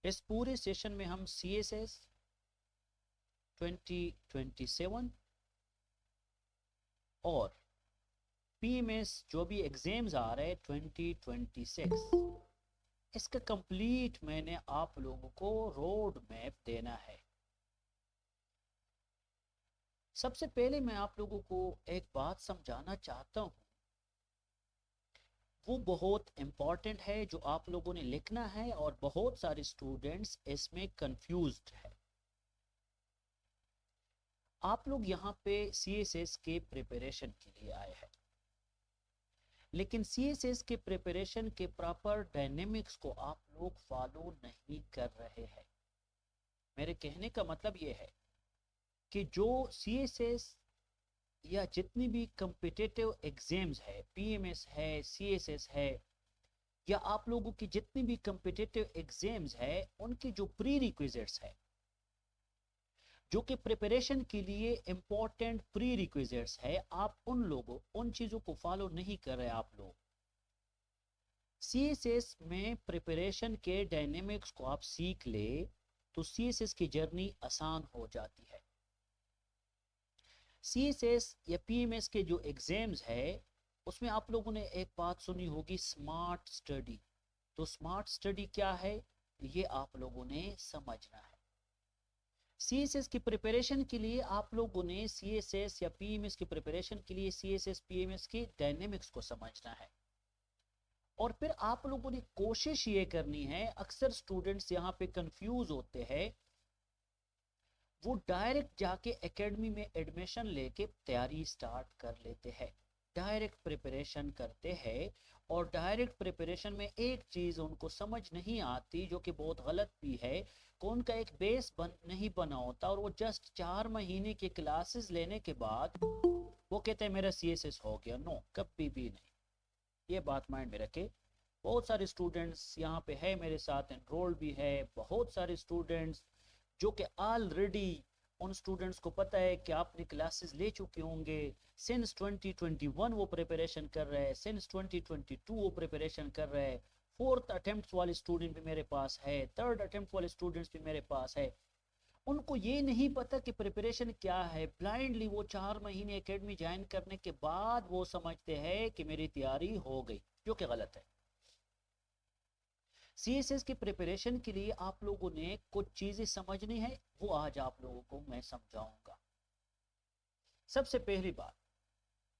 इस पूरे सेशन में हम CSS 2027 और PMS जो भी एग्जाम्स आ रहे हैं 2026, इसका कंप्लीट मैंने आप लोगों को रोड मैप देना है। सबसे पहले मैं आप लोगों को एक बात समझाना चाहता हूं, वो बहुत इम्पॉर्टेंट है जो आप लोगों ने लिखना है और बहुत सारे स्टूडेंट्स इसमें कंफ्यूज्ड है। आप लोग यहाँ पे CSS के प्रिपरेशन के लिए आए हैं, लेकिन CSS के प्रिपरेशन के प्रॉपर डायनेमिक्स को आप लोग फॉलो नहीं कर रहे हैं। मेरे कहने का मतलब ये है कि जो CSS या जितनी भी कम्पिटिटिव एग्जाम्स है, PMS है, CSS है, या आप लोगों की जितनी भी कम्पिटिटिव एग्जाम्स है, उनकी जो प्री रिक्विजिट्स है, जो कि प्रिपरेशन के लिए इंपॉर्टेंट प्री रिक्विजिट्स है, आप उन चीजों को फॉलो नहीं कर रहे। आप लोग CSS में प्रिपरेशन के डायनेमिक्स को आप सीख ले तो CSS की जर्नी आसान हो जाती है। CSS या PMS के जो एग्जाम्स है, उसमें आप लोगों ने एक बात सुनी होगी, स्मार्ट स्टडी। तो स्मार्ट स्टडी क्या है, ये आप लोगों ने समझना है। CSS की प्रिपरेशन के लिए आप लोगों ने CSS या PMS की प्रिपरेशन के लिए CSS PMS की डायनेमिक्स को समझना है। और फिर आप लोगों ने कोशिश ये करनी है, अक्सर स्टूडेंट्स यहाँ पे कंफ्यूज होते हैं, वो डायरेक्ट जाके एकेडमी में एडमिशन लेके तैयारी स्टार्ट कर लेते हैं, डायरेक्ट प्रिपरेशन करते हैं। और डायरेक्ट प्रिपरेशन में एक चीज उनको समझ नहीं आती, जो कि बहुत गलत भी है, कि उनका एक बेस नहीं बना होता, और वो जस्ट 4 महीने की क्लासेस लेने के बाद वो कहते हैं मेरा CSS हो गया। नो, कभी भी नहीं। ये बात माइंड में रखे। बहुत सारे स्टूडेंट्स यहाँ पे है, मेरे साथ एनरोल भी है, बहुत सारे स्टूडेंट्स जो कि ऑलरेडी, उन स्टूडेंट्स को पता है कि आपने क्लासेस ले चुके होंगे। सिंस 2021 वो प्रिपरेशन कर रहे हैं, सिंस 2022 वो प्रिपरेशन कर रहे हैं। 4th अटेम्प्ट वाले स्टूडेंट भी मेरे पास है, 3rd अटेम्प्ट वाले स्टूडेंट्स भी मेरे पास है। उनको ये नहीं पता कि प्रिपरेशन क्या है। ब्लाइंडली वो 4 महीने एकेडमी ज्वाइन करने के बाद वो समझते हैं कि मेरी तैयारी हो गई, जो कि गलत है। CSS की प्रिपरेशन के लिए आप लोगों ने कुछ चीजें समझनी है, वो आज आप लोगों को मैं समझाऊंगा। सबसे पहली बात,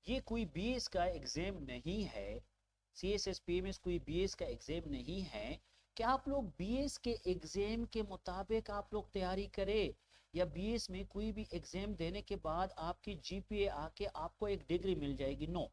ये कोई BS का एग्जाम नहीं है। CSS PMS कोई BS का एग्जाम नहीं है कि आप लोग BS के एग्जाम के मुताबिक आप लोग तैयारी करें, या BS में कोई भी एग्जाम देने के बाद आपकी GPA आके आपको एक डिग्री मिल जाएगी। नो,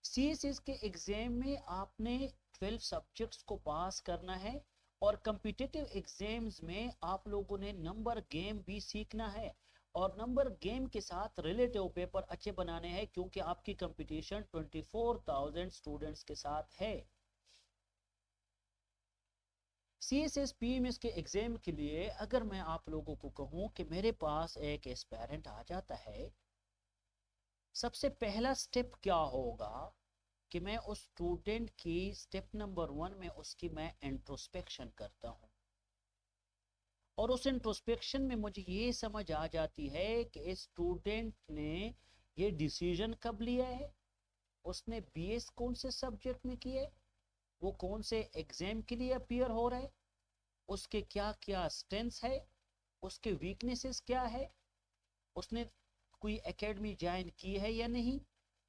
CSS के एग्जाम में आपने 12 सब्जेक्ट्स को पास करना है, और कम्पिटिटिव एग्जाम्स में आप लोगों ने नंबर गेम भी सीखना है, और नंबर गेम के साथ रिलेटिव पेपर अच्छे बनाने हैं, क्योंकि आपकी कंपटीशन 24,000 स्टूडेंट्स के साथ है। CSS PMS के एग्जाम के लिए अगर मैं आप लोगों को कहूं कि मेरे पास एक एस्पायरेंट आ जाता है, सबसे पहला स्टेप क्या होगा कि मैं उस स्टूडेंट की स्टेप नंबर 1 में उसकी मैं इंट्रोस्पेक्शन करता हूं। और उस इंट्रोस्पेक्शन में मुझे ये समझ आ जाती है कि इस स्टूडेंट ने ये डिसीजन कब लिया है, उसने BS कौन से सब्जेक्ट में किए, वो कौन से एग्जाम के लिए अपीयर हो रहा है, उसके क्या क्या स्ट्रेंथ्स है, उसके वीकनेसेस क्या है, उसने कोई एकेडमी ज्वाइन की है या नहीं,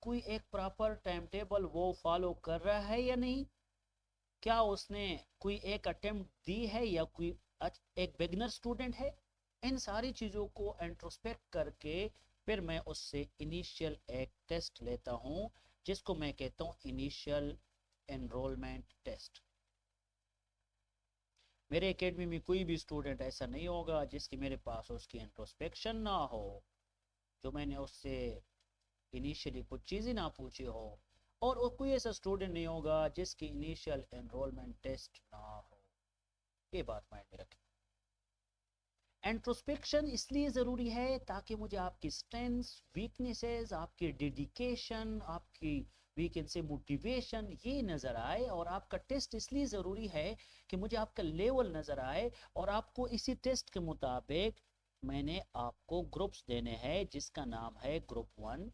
कोई एक प्रॉपर टाइम टेबल वो फॉलो कर रहा है या नहीं, क्या उसने कोई एक अटेम्प्ट दी है या कोई एक बिगनर स्टूडेंट है। इन सारी चीज़ों को इंट्रोस्पेक्ट करके फिर मैं उससे इनिशियल एक टेस्ट लेता हूं, जिसको मैं कहता हूं इनिशियल एनरोलमेंट टेस्ट। मेरे एकेडमी में कोई भी स्टूडेंट ऐसा नहीं होगा जिसकी मेरे पास उसकी इंट्रोस्पेक्शन ना हो, जो मैंने उससे इनिशियली कुछ चीज़ें ना पूछी हो, और कोई ऐसा स्टूडेंट नहीं होगा जिसकी इनिशियल एनरोलमेंट टेस्ट ना हो। ये बात माइंड में रखें। इंट्रोस्पेक्शन इसलिए ज़रूरी है ताकि मुझे आपकी स्ट्रेंथ्स, वीकनेसेस, आपकी डेडिकेशन, आपकी वी कैन से मोटिवेशन ये नजर आए। और आपका टेस्ट इसलिए जरूरी है कि मुझे आपका लेवल नजर आए, और आपको इसी टेस्ट के मुताबिक मैंने आपको ग्रुप्स देने हैं, जिसका नाम है ग्रुप 1,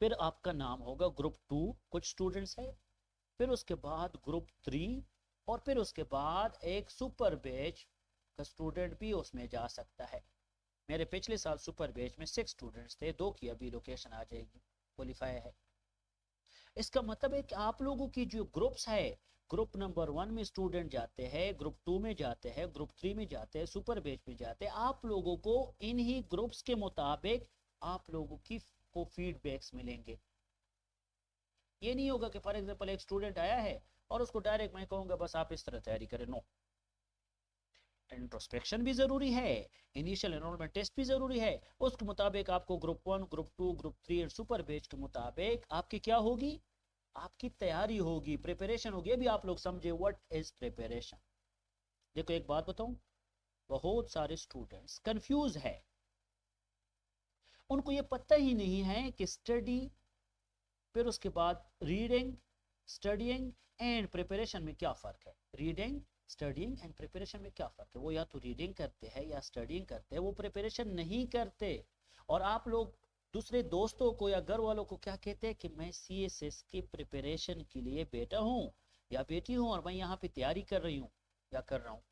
फिर आपका नाम होगा ग्रुप 2, कुछ स्टूडेंट्स है, फिर उसके बाद ग्रुप 3, और फिर उसके बाद एक सुपर बैच का स्टूडेंट भी उसमें जा सकता है। मेरे पिछले साल सुपर बैच में 6 स्टूडेंट्स थे, 2 की अभी लोकेशन आ जाएगी, क्वालिफाई है। इसका मतलब है कि आप लोगों की जो ग्रुप्स है, ग्रुप नंबर 1 में स्टूडेंट जाते हैं, ग्रुप 2 में जाते हैं, ग्रुप 3 में जाते हैं, सुपर बैच में जाते हैं। आप लोगों को इन्हीं ग्रुप्स के मुताबिक आप लोगों की को फीडबैक्स मिलेंगे। ये नहीं होगा कि फॉर एग्जांपल एक स्टूडेंट आया है और उसको डायरेक्ट मैं कहूंगा बस आप इस तरह तैयारी करें। नो, इंट्रोस्पेक्शन भी जरूरी है, इनिशियल एनरोलमेंट टेस्ट भी जरूरी है। उसके मुताबिक आपको group 1, group 2, group 3 and super batch के मुताबिक आपकी क्या होगी, आपकी तैयारी होगी, प्रिपरेशन होगी। अभी आप लोग समझे व्हाट इज प्रिपरेशन। देखो एक बात बताऊं, बहुत सारे स्टूडेंट्स कंफ्यूज है, उनको ये पता ही नहीं है कि स्टडी, फिर उसके बाद रीडिंग, स्टडीइंग एंड प्रिपरेशन में क्या फर्क है। रीडिंग, स्टडीइंग एंड प्रिपरेशन में क्या फर्क है। वो या तो रीडिंग करते हैं या स्टडीइंग करते हैं, वो प्रिपरेशन नहीं करते। और आप लोग दूसरे दोस्तों को या घर वालों को क्या कहते हैं कि मैं सीएसएस की प्रिपरेशन के लिए बेटा हूं या बेटी हूं, और मैं यहाँ पे तैयारी कर रही हूँ या कर रहा हूँ।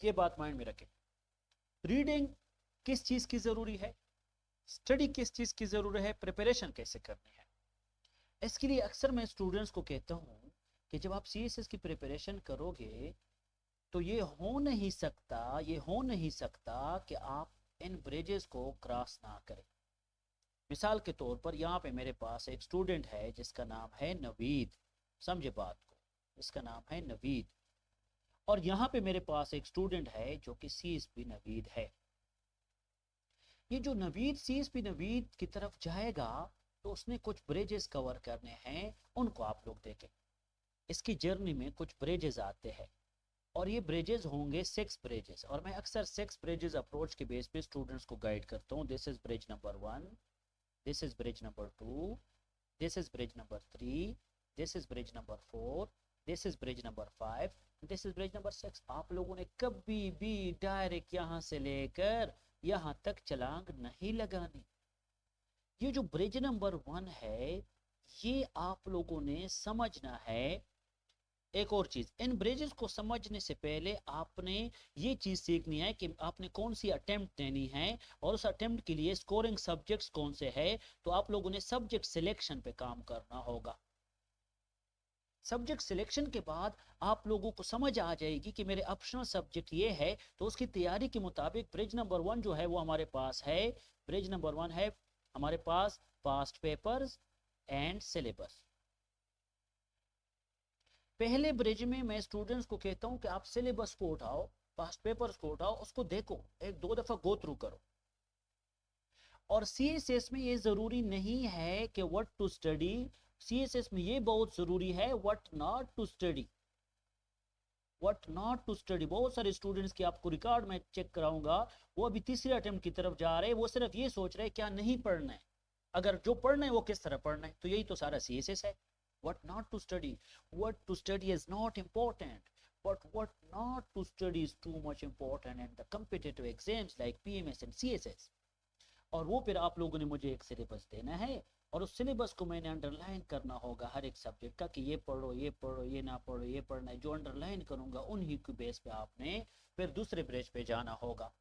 ये बात माइंड में रखें। रीडिंग किस चीज की जरूरी है, स्टडी किस चीज की जरूरत है, प्रिपरेशन कैसे करनी है। इसके लिए अक्सर मैं स्टूडेंट्स को कहता हूं कि जब आप सीएसएस की प्रिपरेशन करोगे तो ये हो नहीं सकता कि आप इन ब्रिजेस को क्रॉस ना करें। मिसाल के तौर पर यहाँ पे मेरे पास एक स्टूडेंट है जिसका नाम है नवीद, समझे बात को, इसका नाम है नवीद। और यहाँ पे मेरे पास एक स्टूडेंट है जो कि सीएसपी नवीद है। ये जो नवीद सीएसपी नवीद की तरफ जाएगा तो उसने कुछ ब्रिजेस कवर करने हैं, उनको आप लोग देखें। इसकी जर्नी में कुछ ब्रिजेस आते हैं और ये ब्रिजेस होंगे 6 ब्रिजेस, और मैं अक्सर 6 ब्रिजेस अप्रोच के बेस पे स्टूडेंट्स को गाइड करता हूँ। This is bridge number 1, this is bridge number 2, this is bridge number 3, this is bridge number 4, this is bridge number 5, this is bridge number 6। आप लोगों ने कभी भी डायरेक्ट यहाँ से लेकर यहाँ तक छलांग नहीं लगानी। ये जो ब्रिज नंबर 1 है ये आप लोगों ने समझना है। एक और चीज, इन ब्रिजेस को समझने से पहले आपने ये चीज सीखनी है कि आपने कौन सी अटेम्प्ट देनी है और उस अटेम्प्ट के लिए स्कोरिंग सब्जेक्ट्स कौन से है। तो आप लोगों ने सब्जेक्ट सिलेक्शन पे काम करना होगा। सब्जेक्ट सिलेक्शन के बाद आप लोगों को समझ आ जाएगी कि मेरे ऑप्शनल सब्जेक्ट ये है, तो उसकी तैयारी के मुताबिक ब्रिज नंबर 1 जो है वो हमारे पास है। ब्रिज नंबर 1 है हमारे पास पास्ट पेपर्स एंड सिलेबस। पहले ब्रिज में मैं स्टूडेंट्स को कहता हूं कि आप सिलेबस को उठाओ, पास्ट पेपर्स को उठाओ, उसको देखो, 1-2 दफा गो थ्रू करो। और सीएसएस में ये जरूरी नहीं है कि व्हाट टू स्टडी, सीएसएस में ये बहुत जरूरी है what not to study. What not to study, बहुत सारे स्टूडेंट्स की आपको रिकॉर्ड में चेक कराऊंगा, वो अभी तीसरे अटेम्प्ट की तरफ जा रहे हैं, वो सिर्फ ये सोच रहे हैं क्या नहीं पढ़ना है, अगर जो पढ़ना है वो किस तरह पढ़ना है। तो यही तो सारा सीएसएस है। What not to study, what to study is not important, but what not to study is too much important in the competitive exams like PMS and CSS। और वो फिर आप लोगों ने मुझे एक सिलेबस देना है और उस सिलेबस को मैंने अंडरलाइन करना होगा हर एक सब्जेक्ट का कि ये पढ़ो, ये पढ़ो, ये ना पढ़ो, ये पढ़ना है। जो अंडरलाइन करूंगा उन्हीं के बेस पे आपने फिर दूसरे ब्रिज पे जाना होगा।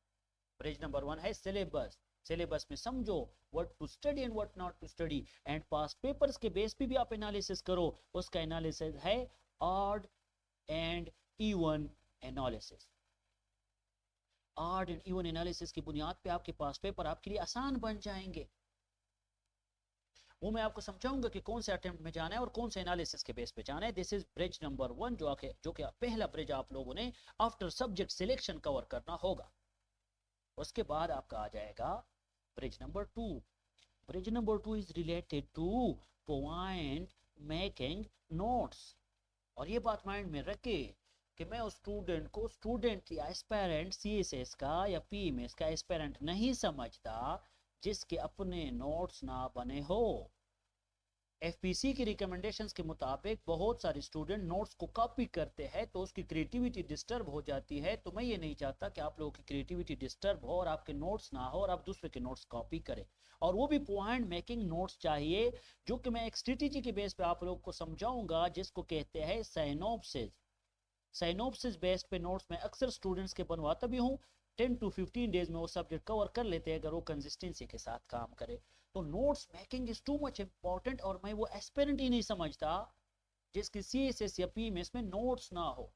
ब्रिज नंबर 1 है सिलेबस, सिलेबस में समझो what to study and what not to study, and past papers के बेस पे भी आप एनालिसिस करो। उसका एनालिसिस है odd and even analysis. Odd and even analysis की बुनियाद पे आपके पास्ट पेपर आपके लिए आसान बन जाएंगे। वो मैं आपको समझाऊंगा कि कौन से अटेम्प्ट में जाना है और कौन से एनालिसिस के बेस पे जाना है। दिस इज ब्रिज नंबर 1 जो कि पहला ब्रिज आप लोगों ने आफ्टर सब्जेक्ट सिलेक्शन कवर करना होगा। उसके बाद आपका आ जाएगा bridge number 2। Bridge number 2 is related two point making notes. और ये बात माइंड में रखे कि मैं उस स्टूडेंट या एस्पायरेंट सीएसएस का या पीएमएस का एस्पायरेंट नहीं समझता जिसके अपने नोट्स ना बने हो। एफपीसी की रिकमेंडेशंस के मुताबिक बहुत सारे स्टूडेंट नोट्स को कॉपी करते हैं तो उसकी क्रिएटिविटी डिस्टर्ब हो जाती है। तो मैं ये नहीं चाहता कि आप लोगों की क्रिएटिविटी डिस्टर्ब हो और आपके नोट्स ना हो और आप दूसरे के नोट्स कॉपी करें, और वो भी पॉइंट मेकिंग नोट्स चाहिए, जो कि मैं एक स्ट्रेटेजी के बेस पे आप लोगों को समझाऊंगा, जिसको कहते हैं साइनोप्सिस। साइनोप्सिस बेस्ड पे नोट्स में अक्सर स्टूडेंट्स के बनवाता भी हूँ। 10 to 15 डेज में वो सब्जेक्ट कवर कर लेते हैं अगर वो कंसिस्टेंसी के साथ काम करे। तो notes making is too much important, और मैं वो एस्पिरेंट ही नहीं समझता जिसकी सीएसएस या पीएमएस में नोट्स ना हो।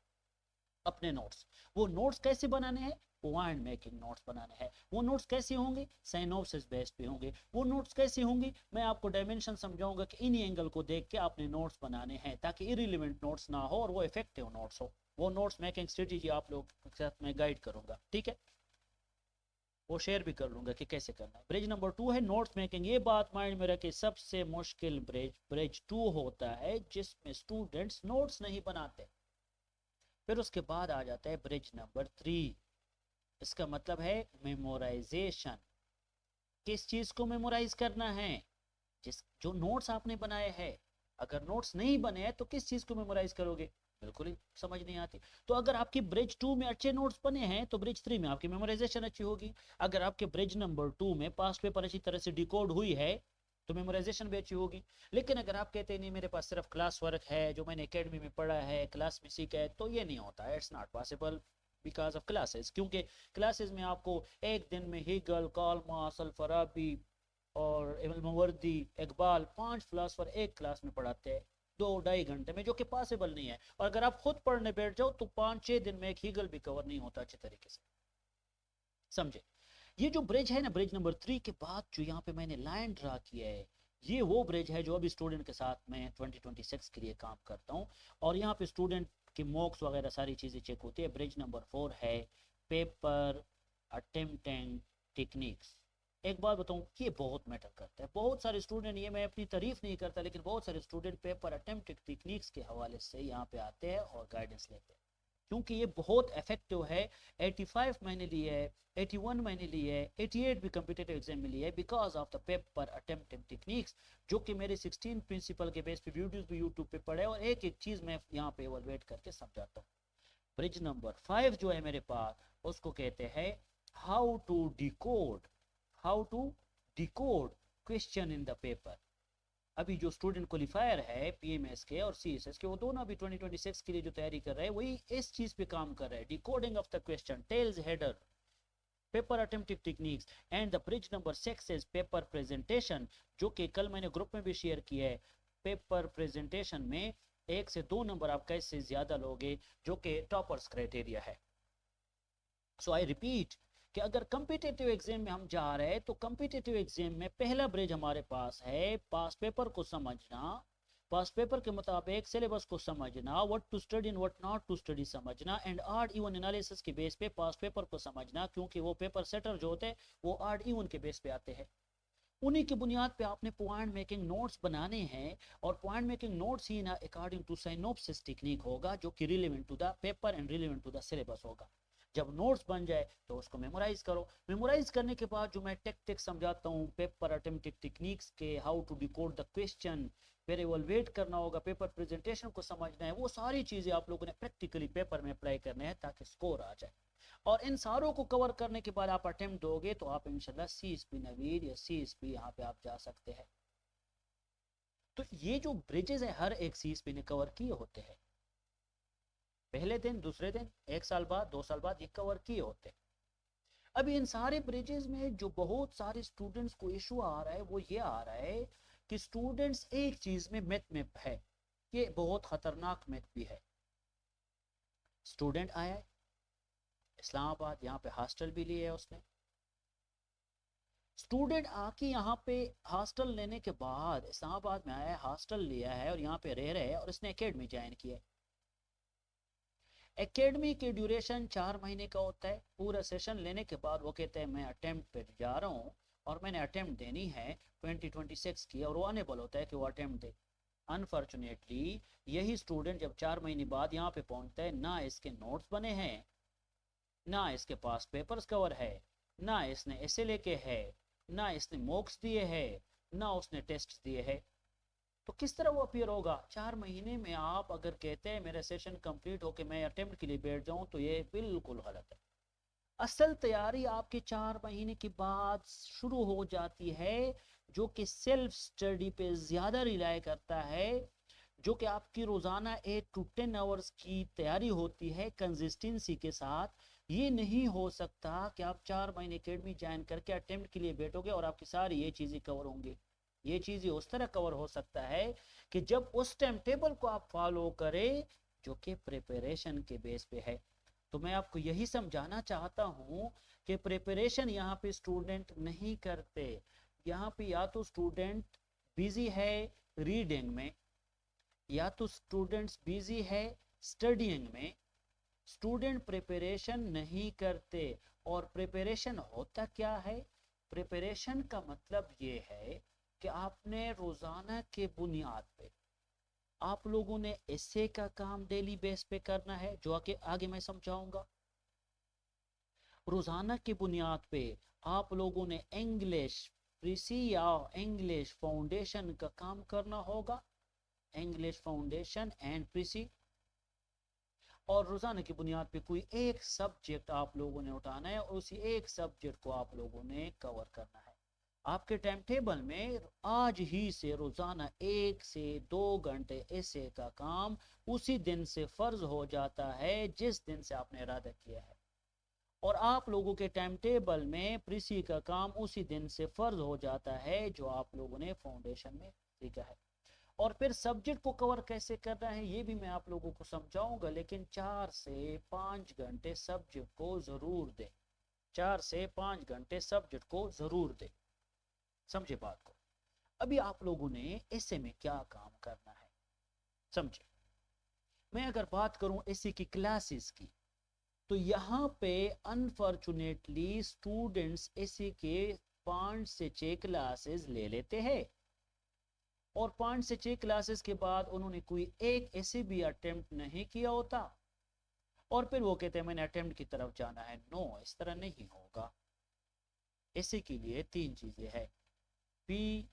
अपने नोट्स, वो नोट्स कैसे बनाने हैं? पॉइंट मेकिंग नोट्स बनाने हैं। वो नोट्स कैसे होंगे? साइनोप्सिस बेस्ड पे होंगे। वो नोट्स कैसे होंगे? मैं आपको डायमेंशन समझाऊंगा कि इन्हीं एंगल को देख के आपने नोट्स बनाने हैं, ताकि इरिलेवेंट नोट्स ना हो और वो इफेक्टिव नोट्स हो। वो नोट्स मेकिंग स्ट्रेटेजी आप लोग के साथ मैं गाइड करूंगा, ठीक है? वो शेयर भी कर लूंगा कि कैसे करना है। ब्रिज नंबर 2 है नोट्स मेकिंग। ये बात माइंड में रखे, सबसे मुश्किल ब्रिज 2 होता है जिसमें स्टूडेंट्स नोट्स नहीं बनाते। फिर उसके बाद आ जाता है ब्रिज नंबर 3। इसका मतलब है मेमोराइजेशन। किस चीज को मेमोराइज करना है? जिस जो नोट्स आपने बनाए हैं। अगर नोट्स नहीं बने हैं तो किस चीज को मेमोराइज करोगे? बिल्कुल ही समझ नहीं आती। तो अगर आपकी ब्रिज 2 में अच्छे नोट्स बने हैं तो ब्रिज 3 में आपकी मेमोराइजेशन अच्छी होगी। अगर आपके ब्रिज नंबर 2 में पास्ट पेपर अच्छी तरह से डिकोड हुई है तो मेमोराइजेशन भी अच्छी होगी। लेकिन अगर आप कहते हैं नहीं मेरे पास सिर्फ क्लास वर्क है जो मैंने एकेडमी में पढ़ा है, क्लास में सीखा है, तो ये नहीं होता है। It's not possible because of classes, क्योंकि क्लासेस में आपको एक दिन में हीगल, कार्ल मार्क्स, अल फराबी और इल्मुवर्दी, इकबाल, 5 फिलोसफर एक क्लास में पढ़ाते हैं 2-2.5 घंटे में, जो कि पॉसिबल नहीं है। और अगर आप खुद पढ़ने बैठ जाओ तो 5-6 दिन में एक हीगल भी कवर नहीं होता अच्छे तरीके से, समझे? ये जो ब्रिज है ना, ब्रिज नंबर 3 के बाद जो यहाँ पे मैंने लाइन ड्रा किया है, ये वो ब्रिज है जो अभी स्टूडेंट के साथ मैं 2026 के लिए काम करता हूँ। और यहाँ पे स्टूडेंट के मॉक्स वगैरह सारी चीजें चेक होती है। ब्रिज नंबर 4 है पेपर अटेम्प्टिंग टेक्निक्स। एक बात बताऊं, ये बहुत मैटर करता है। बहुत सारे स्टूडेंट, ये मैं अपनी तारीफ नहीं करता, लेकिन बहुत सारे स्टूडेंट पेपर अटेम्प्टिंग टेक्निक्स के हवाले से यहाँ पे आते हैं और गाइडेंस लेते हैं, क्योंकि ये बहुत इफेक्टिव है। 85 मैंने लिए है, 81 मैंने लिए है, 88 भी कम्पिटेटिव एग्जाम में लिए है, because of the paper attempting techniques, जो कि मेरे 16 प्रिंसिपल के बेस पे वीडियोस भी यूट्यूब पे पड़े और एक एक चीज मैं यहाँ पे एवलुएट करके समझाता हूँ। ब्रिज नंबर 5 जो है मेरे पास, उसको कहते हैं how to decode, how to decode question in the paper. अभी जो स्टूडेंट क्वालिफायर है पीएमएस के और सीएसएस के, वो दोनों अभी 2026 के लिए जो तैयारी कर रहे हैं वही इस चीज पे काम कर रहे हैं। Decoding of the question, tails, header, paper attempting techniques and the bridge number 6 is paper presentation, जो कि कल मैंने ग्रुप में भी शेयर किया है। पेपर प्रेजेंटेशन में 1 से 2 नंबर आप कैसे ज्यादा लोगे, जो कि टॉपर्स क्राइटेरिया है। सो आई रिपीट कि अगर कम्पिटेटिव एग्जाम में हम जा रहे हैं तो कम्पिटेटिव एग्जाम में पहला ब्रिज हमारे पास है पास पेपर को समझना, पास पेपर के मुताबिक सिलेबस को समझना, what to study and what not to study समझना, एंड ऑड इवन एनालिसिस के बेस पे पास पेपर को समझना, क्योंकि वो पेपर सेटर जो होते हैं वो ऑड इवन के बेस पे आते हैं। उन्हीं की बुनियाद पे आपने पॉइंट मेकिंग नोट्स बनाने हैं, और पॉइंट मेकिंग नोट्स ही ना अकॉर्डिंग टू साइनोप्सिस टेक्निक होगा, जो कि relevant to the paper and relevant to the syllabus होगा। जब नोट्स बन जाए तो उसको मेमोराइज करो। मेमोराइज करने के बाद जो मैं टेक्टिक्स समझाता हूँ पेपर अटेम्प्टिंग टेक्निक्स के, how to decode the question, फिर इवैल्यूएट करना होगा, पेपर प्रेजेंटेशन को समझना है, वो सारी चीजें आप लोगों ने प्रैक्टिकली पेपर में अप्लाई करने हैं ताकि स्कोर आ जाए। और इन सारों को कवर करने के बाद आप अटेम्प्ट दोगे तो आप इंशाल्लाह सीएसपी नवीर या सीएसपी यहाँ पे आप जा सकते हैं। तो ये जो ब्रिजेस है हर एक सीएसपी ने कवर किए होते हैं, पहले दिन, दूसरे दिन, 1 साल बाद, 2 साल बाद ये कवर किए होते हैं। अभी इन सारे ब्रिजेस में जो बहुत सारे स्टूडेंट्स को इशू आ रहा है वो ये आ रहा है कि स्टूडेंट्स एक चीज में मैथ में है, ये बहुत खतरनाक मैथ भी है। स्टूडेंट आया है इस्लामाबाद, यहाँ पे हॉस्टल भी लिया है उसने। स्टूडेंट आके यहाँ पे हॉस्टल लेने के बाद इस्लामाबाद में आया है, हॉस्टल लिया है और यहाँ पे रह रहे हैं, और इसने एकेडमी ज्वाइन किया है। एकेडमी के ड्यूरेशन 4 महीने का होता है। पूरा सेशन लेने के बाद वो कहते हैं मैं अटेम्प्ट पे जा रहा हूँ और मैंने अटेम्प्ट देनी है 2026 की, और वो अनेबल होता है कि वो अटेम्प्ट दे। अनफॉर्चुनेटली यही स्टूडेंट जब 4 महीने बाद यहाँ पे पहुंचता है, ना इसके नोट्स बने हैं, ना इसके पास पेपर्स कवर है, ना इसने ऐसे लेके है, ना इसने मॉक्स दिए है, ना उसने टेस्ट दिए है। तो किस तरह वो अपीयर होगा? 4 महीने में आप अगर कहते हैं मेरा सेशन कंप्लीट होके मैं अटेम्प्ट के लिए बैठ जाऊं, तो ये बिल्कुल गलत है। असल तैयारी आपके 4 महीने के बाद शुरू हो जाती है, जो कि सेल्फ स्टडी पे ज्यादा रिलाय करता है, जो कि आपकी रोजाना 8 to 10 आवर्स की तैयारी होती है कंसिस्टेंसी के साथ। ये नहीं हो सकता कि आप 4 महीने अकेडमी ज्वाइन करके अटेम्प्ट के लिए बैठोगे और आपकी सारी ये चीजें कवर होंगी। ये चीजें उस तरह कवर हो सकता है कि जब उस टाइम टेबल को आप फॉलो करें जो कि प्रिपरेशन के बेस पे है। तो मैं आपको यही समझाना चाहता हूं कि प्रिपरेशन यहाँ पे स्टूडेंट नहीं करते। यहाँ पे या तो स्टूडेंट बिजी है रीडिंग में, या तो स्टूडेंट्स बिजी है स्टडीइंग में। स्टूडेंट प्रिपरेशन नहीं करते। और प्रिपरेशन होता क्या है? प्रिपरेशन का मतलब ये है कि आपने रोजाना के बुनियाद पे आप लोगों ने एसे का काम डेली बेस पे करना है, जो आगे मैं समझाऊंगा। रोजाना की बुनियाद पे आप लोगों ने इंग्लिश प्रीसी या इंग्लिश फाउंडेशन का काम करना होगा, इंग्लिश फाउंडेशन एंड प्रीसी। और रोजाना की बुनियाद पे कोई एक सब्जेक्ट आप लोगों ने उठाना है और उसी एक सब्जेक्ट को आप लोगों ने कवर करना है। आपके टाइम टेबल में आज ही से रोजाना 1 से 2 घंटे ऐसे का काम उसी दिन से फर्ज हो जाता है जिस दिन से आपने इरादा किया है। और आप लोगों के टाइम टेबल में प्रीसी का काम उसी दिन से फर्ज हो जाता है जो आप लोगों ने फाउंडेशन में सीखा है। और फिर सब्जेक्ट को कवर कैसे करना है ये भी मैं आप लोगों को समझाऊंगा, लेकिन 4 से 5 घंटे सब्जेक्ट को जरूर दें। 4 से 5 घंटे सब्जेक्ट को जरूर दें। समझे बात को? अभी आप लोगों ने ऐसे में क्या काम करना है समझे। मैं अगर बात करूं ऐसे की क्लासेस की, तो यहाँ पे अनफॉर्चुनेटली स्टूडेंट्स ऐसे के 5 से 6 क्लासेस ले लेते हैं और 5 से 6 क्लासेस के बाद उन्होंने कोई एक ऐसे भी अटेम्प्ट नहीं किया होता और फिर वो कहते हैं मैंने अटेम्प्ट की तरफ जाना है। नो, इस तरह नहीं होगा। ऐसे के लिए 3 चीजें हैं। पी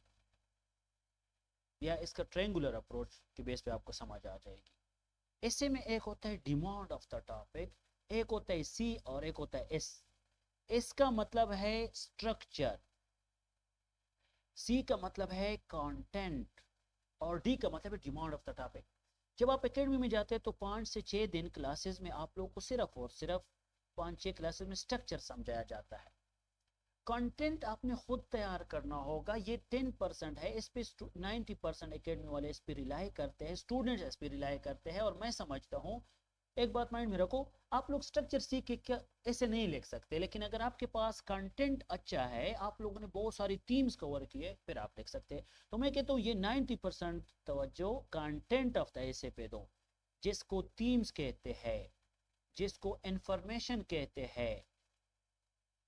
या इसका ट्रायंगुलर अप्रोच के बेस पे आपको समझ आ जाएगी। ऐसे में एक होता है डिमांड ऑफ द टॉपिक, एक होता है सी और एक होता है एस। एस का मतलब है स्ट्रक्चर, सी का मतलब है कंटेंट और डी का मतलब है डिमांड ऑफ द टॉपिक। जब आप एकेडमी में जाते हैं तो 5 से 6 दिन क्लासेस में आप लोग को सिर्फ और सिर्फ 5-6 क्लासेस में स्ट्रक्चर समझाया जाता है। कंटेंट आपने खुद तैयार करना होगा। ये 10% है, इस पे 90% एकेडमी वाले इस पे रिलाई करते हैं, स्टूडेंट्स इस पे रिलाई करते हैं। और मैं समझता हूँ, एक बात माइंड में रखो, आप लोग स्ट्रक्चर सीख के क्या ऐसे नहीं लिख सकते, लेकिन अगर आपके पास कंटेंट अच्छा है, आप लोगों ने बहुत सारी थीम्स कवर की है, फिर आप लिख सकते हैं। तो मैं कहता हूँ ये 90% तवज्जो कंटेंट ऑफ द एसे पे दो, जिसको थीम्स कहते हैं, जिसको इंफॉर्मेशन कहते हैं,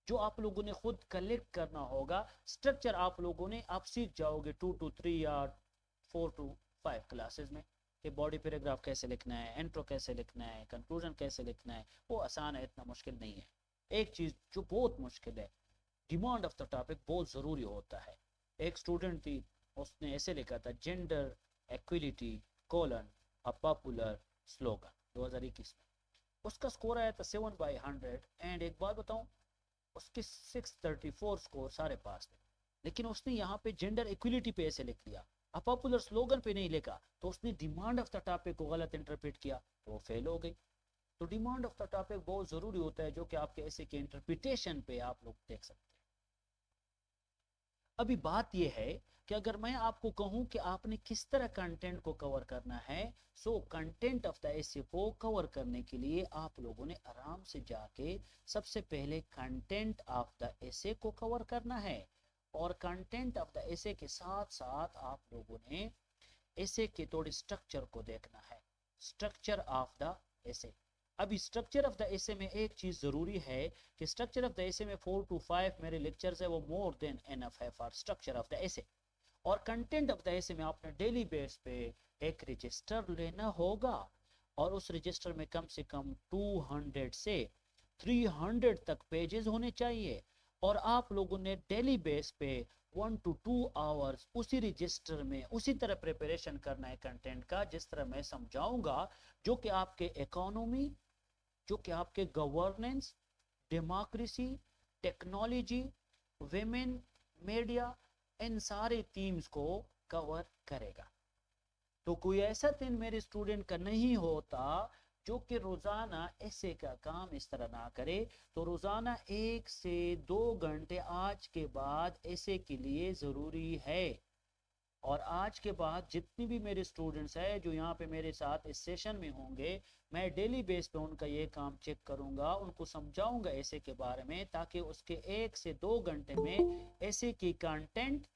जो आप लोगों ने खुद कलेक्ट करना होगा। स्ट्रक्चर आप लोगों ने आप सीख जाओगे 2 to 3 या 4 to 5 क्लासेस में कि बॉडी पैराग्राफ कैसे लिखना है, इंट्रो कैसे लिखना है, कंक्लूजन कैसे लिखना है। वो आसान है, इतना मुश्किल नहीं है। एक चीज जो बहुत मुश्किल है, डिमांड ऑफ द टॉपिक बहुत जरूरी होता है। एक स्टूडेंट थी, उसने ऐसे लिखा था gender equality colon a popular slogan 2021 में। उसका स्कोर आया था 7/100। एंड एक बात बताऊं, उसके 634 स्कोर सारे पास थे, लेकिन उसने यहाँ पे जेंडर इक्वलिटी पे ऐसे लिख लिया, अब पॉपुलर स्लोगन पे नहीं लिखा, तो उसने डिमांड ऑफ द टॉपिक को गलत इंटरप्रेट किया, तो वो फेल हो गई। तो डिमांड ऑफ द टॉपिक बहुत जरूरी होता है, जो कि आपके ऐसे के इंटरप्रिटेशन पे आप लोग देख सकते हैं। अभी बात यह है कि अगर मैं आपको कहूं कि आपने किस तरह कंटेंट को कवर करना है, so content of the essay को कवर करने के लिए आप लोगों ने आराम से जाके सबसे पहले कंटेंट ऑफ द एसे को कवर करना है। और कंटेंट ऑफ द एसे के साथ साथ आप लोगों ने एसे के थोड़े स्ट्रक्चर को देखना है, स्ट्रक्चर ऑफ द एसे। अभी स्ट्रक्चर ऑफ द एसे में एक चीज जरूरी है कि स्ट्रक्चर ऑफ द एसे में 4 to 5 मेरे लेक्चर्स है, वो मोर देन एनफ है for structure of the essay. और कंटेंट ऑफ द एसे में आपने डेली बेस पे एक रजिस्टर लेना होगा और उस रजिस्टर में कम से कम 200 से 300 तक पेजेस होने चाहिए। और आप लोगों ने डेली बेस पे 1 to 2 आवर्स उसी रजिस्टर में उसी तरह प्रिपरेशन करना है कंटेंट का जिस तरह मैं समझाऊंगा, जो कि आपके इकोनॉमी, जो कि आपके governance, democracy, technology, women, media, इन सारे थीम्स को कवर करेगा। तो कोई ऐसा दिन मेरे स्टूडेंट का नहीं होता जो कि रोजाना ऐसे का काम इस तरह ना करे। तो रोजाना 1 से 2 घंटे आज के बाद ऐसे के लिए जरूरी है। और आज के बाद जितनी भी मेरे स्टूडेंट्स हैं जो यहाँ पे मेरे साथ इस सेशन में होंगे, मैं डेली बेस पे उनका ये काम चेक करूंगा, उनको समझाऊंगा ऐसे के बारे में, ताकि उसके 1 से 2 घंटे में ऐसे की कंटेंट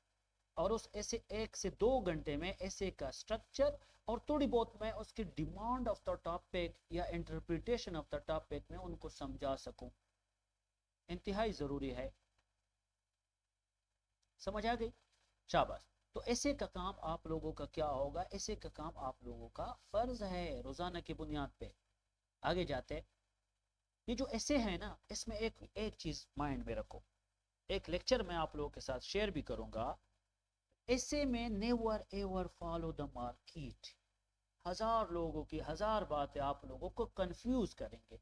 और उस ऐसे 1 से 2 घंटे में ऐसे का स्ट्रक्चर और थोड़ी बहुत मैं उसकी डिमांड ऑफ द टॉपिक या इंटरप्रिटेशन ऑफ द टॉपिक में उनको समझा सकूं, इंतहाई जरूरी है। समझ आ गई? शाबाश। तो ऐसे का काम आप लोगों का क्या होगा? ऐसे का काम आप लोगों का फर्ज है रोजाना की बुनियाद पे। आगे जाते, ये जो ऐसे है ना, इसमें एक चीज माइंड में रखो, एक लेक्चर मैं आप लोगों के साथ शेयर भी करूंगा। ऐसे में never ever follow the market. 1000 लोगों की 1000 बातें आप लोगों को कंफ्यूज करेंगे।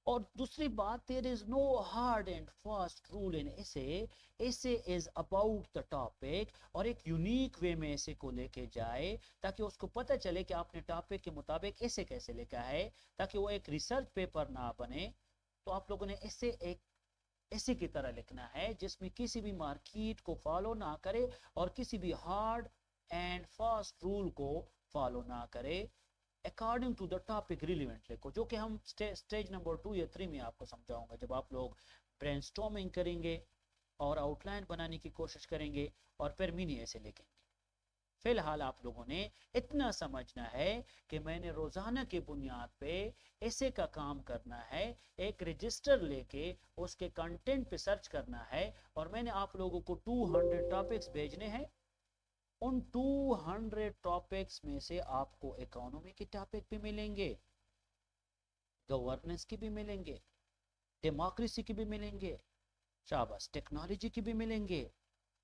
और दूसरी बात, there is no hard and fast rule in ऐसे। ऐसे इज अबाउट द टॉपिक, और एक यूनिक वे में ऐसे को लेके जाए ताकि उसको पता चले कि आपने टॉपिक के मुताबिक ऐसे कैसे लिखा है, ताकि वो एक रिसर्च पेपर ना बने। तो आप लोगों ने ऐसे एक ऐसे की तरह लिखना है जिसमें किसी भी मार्केट को फॉलो ना करे और किसी भी हार्ड एंड फास्ट रूल को फॉलो ना करे। According to the topic relevant लिखो, जो कि हम स्टेज नंबर 2 या 3 में आपको समझाऊंगा, जब आप लोग ब्रेनस्टॉर्मिंग करेंगे और आउटलाइन बनाने की कोशिश करेंगे और फिर मिनी ऐसे लिखेंगे। फिलहाल आप लोगों ने इतना समझना है कि मैंने रोजाना की बुनियाद पे ऐसे का काम करना है, एक रजिस्टर लेके उसके कंटेंट पे सर्च करना है, और मैंने आप लोगों को 200 टॉपिक्स भेजने हैं। उन 200 टॉपिक्स में से आपको इकोनॉमी के टॉपिक भी मिलेंगे, गवर्नेंस की भी मिलेंगे, डेमोक्रेसी की भी मिलेंगे, शाबाश, टेक्नोलॉजी की भी मिलेंगे,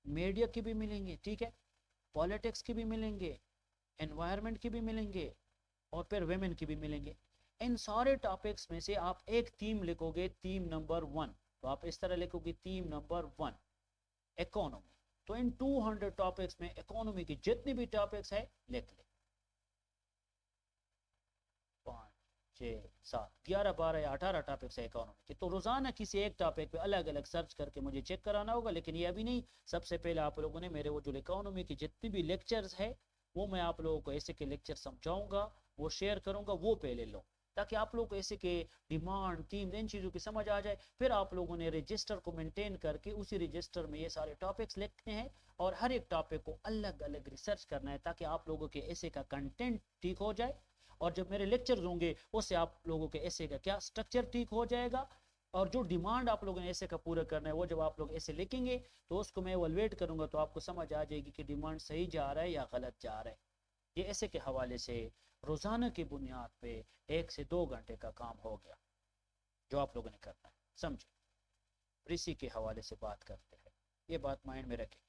मीडिया की भी मिलेंगे, ठीक है, पॉलिटिक्स की भी मिलेंगे, एनवायरनमेंट की भी मिलेंगे, और फिर वेमेन की भी मिलेंगे। इन सारे टॉपिक्स में से आप एक थीम लिखोगे, थीम नंबर 1। तो आप इस तरह लिखोगे, थीम नंबर 1 इकोनॉमी। तो इन 200 टॉपिक्स में इकोनॉमी की जितनी भी टॉपिक्स है लिख ले। 5, 6, 7, 11, 12 या 18 टॉपिक्स है इकोनॉमी के। तो रोजाना किसी एक टॉपिक पे अलग अलग सर्च करके मुझे चेक कराना होगा, लेकिन ये अभी नहीं। सबसे पहले आप लोगों ने मेरे वो जो इकोनॉमी की जितनी भी लेक्चर्स है वो मैं आप लोगों को ऐसे के लेक्चर समझाऊंगा, वो शेयर करूंगा, वो पहले लो, ताकि आप लोग को ऐसे के डिमांड, थीम, इन चीज़ों की समझ आ जाए। फिर आप लोगों ने रजिस्टर को मेंटेन करके उसी रजिस्टर में ये सारे टॉपिक्स लिखने हैं और हर एक टॉपिक को अलग अलग रिसर्च करना है, ताकि आप लोगों के ऐसे का कंटेंट ठीक हो जाए। और जब मेरे लेक्चर होंगे उससे आप लोगों के ऐसे का क्या स्ट्रक्चर ठीक हो जाएगा, और जो डिमांड आप लोगों ने ऐसे का पूरा करना है वो जब आप लोग ऐसे लिखेंगे तो उसको मैं एवलुएट करूंगा, तो आपको समझ आ जाएगी कि डिमांड सही जा रहा है या गलत जा रहा है। ये ऐसे के हवाले से रोजाना की बुनियाद पे 1 से 2 घंटे का काम हो गया जो आप लोगों ने करना है। समझे? प्रीसी के हवाले से बात करते हैं, ये बात माइंड में रखें।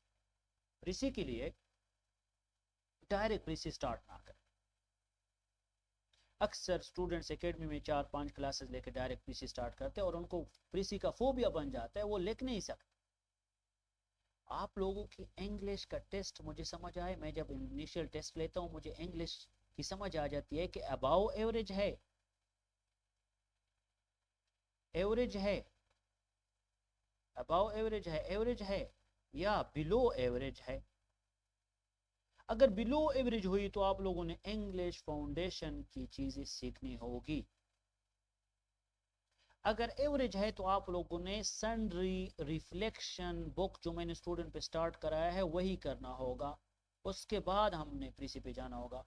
प्रीसी के लिए डायरेक्ट प्रीसी स्टार्ट ना करें। अक्सर स्टूडेंट्स एकेडमी में 4-5 क्लासेस लेकर डायरेक्ट प्रीसी स्टार्ट करते हैं और उनको प्रीसी का फोबिया बन जाता है, वो लिख नहीं सकते। आप लोगों की इंग्लिश का टेस्ट मुझे समझ आए, मैं जब इनिशियल टेस्ट लेता हूं मुझे इंग्लिश की समझ आ जाती है कि अबाव एवरेज है, एवरेज है, अबाव एवरेज है, एवरेज है, या बिलो एवरेज है। अगर बिलो एवरेज हुई तो आप लोगों ने इंग्लिश फाउंडेशन की चीजें सीखनी होगी। अगर एवरेज है तो आप लोगों ने सन्ड्री रिफ्लेक्शन बुक जो मैंने स्टूडेंट पे स्टार्ट कराया है वही करना होगा, उसके बाद हमने प्रीसी पे जाना होगा।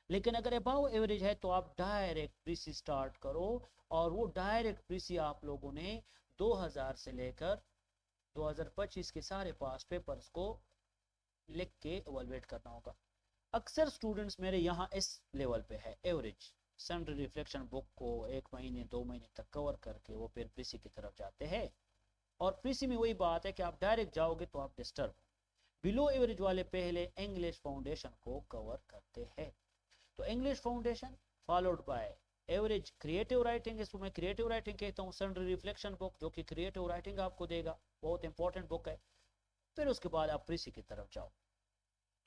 लेकिन अगर अबाव एवरेज है तो आप डायरेक्ट प्रीसी स्टार्ट करो, और वो डायरेक्ट प्रीसी आप लोगों ने 2000 से लेकर 2025 के सारे पास पेपर्स को लिख के इवैल्यूएट करना होगा। अक्सर स्टूडेंट्स मेरे यहाँ इस लेवल पे है, एवरेज सन्ड्री रिफ्लेक्शन बुक को 1 महीने 2 महीने तक कवर करके वो फिर प्रीसी की तरफ जाते हैं। और प्रीसी में वही बात है कि आप डायरेक्ट जाओगे तो आप डिस्टर्ब। बिलो एवरेज वाले पहले इंग्लिश फाउंडेशन को कवर करते हैं। तो English foundation followed by average creative writing, इसको मैं क्रिएटिव राइटिंग कहता हूँ। सनरी रिफ्लेक्शन बुक जो कि क्रिएटिव राइटिंग आपको देगा, बहुत इंपॉर्टेंट बुक है। फिर उसके बाद आप प्रीसी की तरफ जाओ।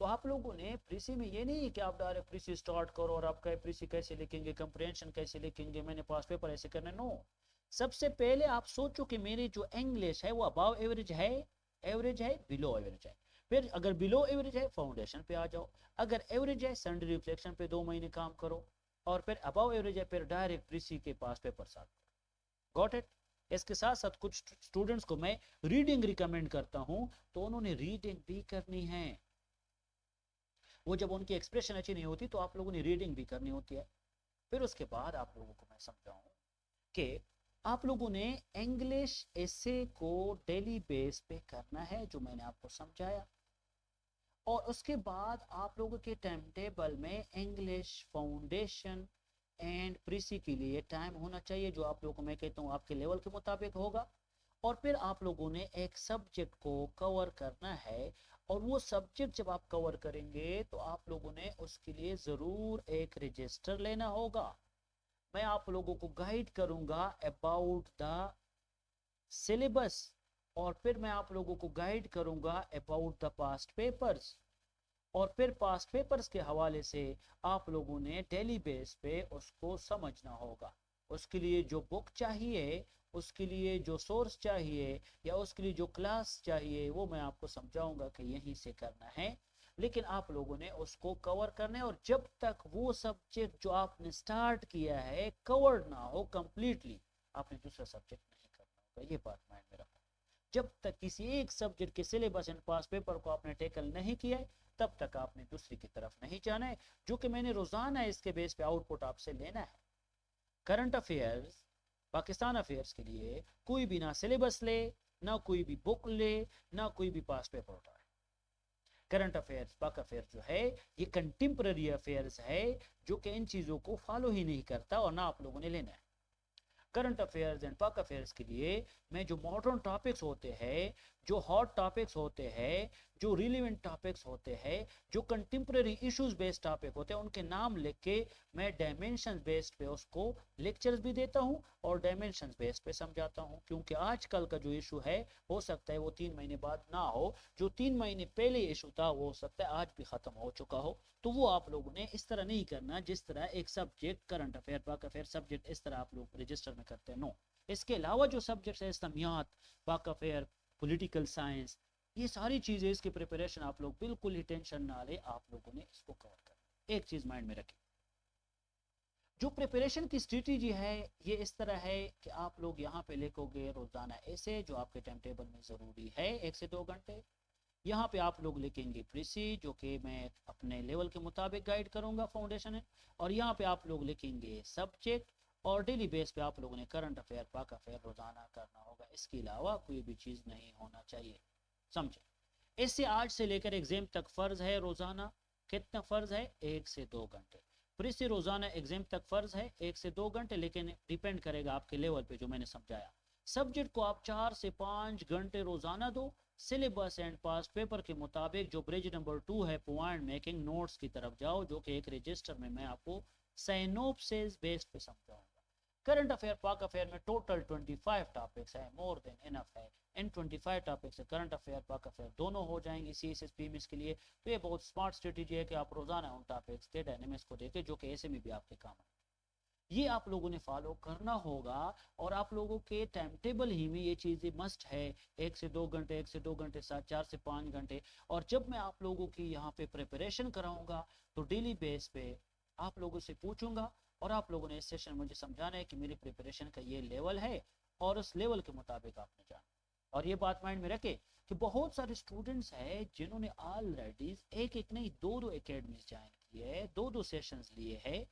तो आप लोगों ने प्रीसी में ये नहीं कि आप डायरेक्ट प्रीसी स्टार्ट करो और आप कहे प्रीसी कैसे लिखेंगे, कंप्रिहेंशन कैसे लिखेंगे, मैंने पास पेपर ऐसे करने, नो। सबसे पहले आप सोचो कि मेरी जो इंग्लिश है वो अबव एवरेज है, एवरेज है, बिलो एवरेज है। फिर अगर बिलो एवरेज है फाउंडेशन पे आ जाओ, अगर एवरेज है सनरी रिफ्लेक्शन पे 2 महीने काम करो, और फिर अबव एवरेज है फिर डायरेक्ट प्रीसी के पास पेपर साथ। Got it. इसके साथ साथ कुछ स्टूडेंट्स को मैं रीडिंग रिकमेंड करता हूं, तो उन्होंने रीडिंग भी करनी है। वो जब उनकी एक्सप्रेशन अच्छी नहीं होती तो आप लोगों ने रीडिंग भी करनी होती है। फिर उसके बाद आप लोगों को मैं समझाऊं कि आप लोगों ने इंग्लिश एसे को डेली बेस पे करना है, जो मैंने आपको समझाया। और उसके बाद आप लोगों के टाइम टेबल में इंग्लिश फाउंडेशन एंड प्रीसी के लिए टाइम होना चाहिए, जो आप लोगों को मैं कहता हूँ आपके लेवल के मुताबिक होगा। और फिर आप लोगों ने एक सब्जेक्ट को कवर करना है, और वो सब्जेक्ट जब आप कवर करेंगे तो आप लोगों ने उसके लिए ज़रूर एक रजिस्टर लेना होगा। मैं आप लोगों को गाइड करूंगा अबाउट द सिलेबस, और फिर मैं आप लोगों को गाइड करूंगा अबाउट द पास्ट पेपर्स। और फिर पास्ट पेपर्स के हवाले से आप लोगों ने डेली बेस पे उसको समझना होगा। उसके लिए जो बुक चाहिए, उसके लिए जो सोर्स चाहिए, या उसके लिए जो क्लास चाहिए, वो मैं आपको समझाऊंगा कि यहीं से करना है। लेकिन आप लोगों ने उसको कवर करना है, और जब तक वो सब्जेक्ट जो आपने स्टार्ट किया है कवर्ड ना हो कंप्लीटली, आपने दूसरा सब्जेक्ट नहीं करना होगा। ये बात माइंड में रखो। जब तक किसी एक सब्जेक्ट के सिलेबस एंड पास पेपर को आपने टेकल नहीं किया है, तब तक आपने दूसरी की तरफ नहीं जाना है, जो कि मैंने रोजाना इसके बेस पे आउटपुट आपसे लेना है। करंट अफेयर्स, पाकिस्तान अफेयर्स के लिए कोई भी ना सिलेबस ले, ना कोई भी बुक ले, ना कोई भी पास पेपर उठाए। करंट अफेयर्स, पाक अफेयर्स जो है ये कंटेम्पररी अफेयर्स है, जो कि इन चीजों को फॉलो ही नहीं करता, और ना आप लोगों ने लेना है। करंट अफेयर्स एंड पाक अफेयर्स के लिए मैं जो मॉडर्न टॉपिक्स होते हैं, जो हॉट टॉपिक्स होते हैं, जो रिलेवेंट टॉपिक्स होते हैं, जो कंटेम्पररी इश्यूज बेस्ड टॉपिक होते हैं, उनके नाम लिख के मैं डायमेंशन बेस्ड पे उसको लेक्चर्स भी देता हूं और डायमेंशन बेस्ड पे समझाता हूं। क्योंकि आजकल का जो इशू है हो सकता है वो 3 महीने बाद ना हो, जो 3 महीने पहले इशू था वो हो सकता है आज भी खत्म हो चुका हो। तो वो आप लोगों ने इस तरह नहीं करना जिस तरह एक सब्जेक्ट करंट अफेयर, पाक अफेयर सब्जेक्ट इस तरह आप लोग रजिस्टर में करते हैं, नो। इसके अलावा जो सब्जेक्ट्स है इस्लामियात, पाक अफेयर, पॉलिटिकल साइंस, ये सारी चीजें इसकी प्रिपरेशन आप लोग बिल्कुल ही टेंशन ना ले, आप लोगों ने इसको कवर करना। एक चीज माइंड में रखें, जो प्रिपरेशन की स्ट्रेटेजी है ये इस तरह है कि आप लोग यहाँ पे लिखोगे रोजाना ऐसे, जो आपके टाइम टेबल में जरूरी है 1 से 2 घंटे। यहाँ पे आप लोग लिखेंगे प्रीसी, जो कि मैं अपने लेवल के मुताबिक गाइड करूंगा, फाउंडेशन है। और यहाँ पे आप लोग लिखेंगे सब्जेक्ट, और डेली बेस पे आप लोगों ने करंट अफेयर, पाक अफेयर रोजाना करना होगा। इसके अलावा कोई भी चीज नहीं होना चाहिए, समझे। इससे आज से लेकर एग्जाम तक फर्ज है रोजाना, कितना फर्ज है, 1 से 2 घंटे। फिर इससे रोजाना एग्जाम तक फर्ज है 1 से 2 घंटे, लेकिन डिपेंड करेगा आपके लेवल पे, जो मैंने समझाया। सब्जेक्ट को आप 4 से 5 घंटे रोजाना दो, सिलेबस एंड पास पेपर के मुताबिक। जो ब्रिज नंबर 2 है पॉइंट मेकिंग नोट्स की तरफ जाओ, जो कि एक रजिस्टर में मैं आपको साइनोप्सिस बेस्ड पे समझाऊंगा। करंट अफेयर, पाक अफेयर में टोटल 25 टॉपिक्स है, मोर देन इनफ है। इन 25 टॉपिक से करंट अफेयर, पाक अफेयर दोनों हो जाएंगे CSS PMS के लिए। तो ये बहुत स्मार्ट स्ट्रेटेजी है कि आप रोजाना उन टॉपिक्स के डायनेमिक्स को देखें, जो कि ऐसे में भी आपके काम है। ये आप लोगों ने फॉलो करना होगा, और आप लोगों के टाइम टेबल ही में ये चीजें मस्ट है। 1 से 2 घंटे, 1 से 2 घंटे, 4 से 5 घंटे। और जब मैं आप लोगों की यहाँ पे प्रिपरेशन कराऊंगा तो डेली बेस पे आप लोगों से पूछूंगा, और आप लोगों ने इस सेशन में मुझे समझाना है कि मेरी प्रिपरेशन का ये लेवल है, और उस लेवल के मुताबिक आपने जाना। और ये बात माइंड में रखे कि बहुत सारे स्टूडेंट्स हैं जिन्होंने ऑलरेडी एक नहीं 2 एकेडमीज ज्वाइन किए है, 2 सेशंस लिए हैं,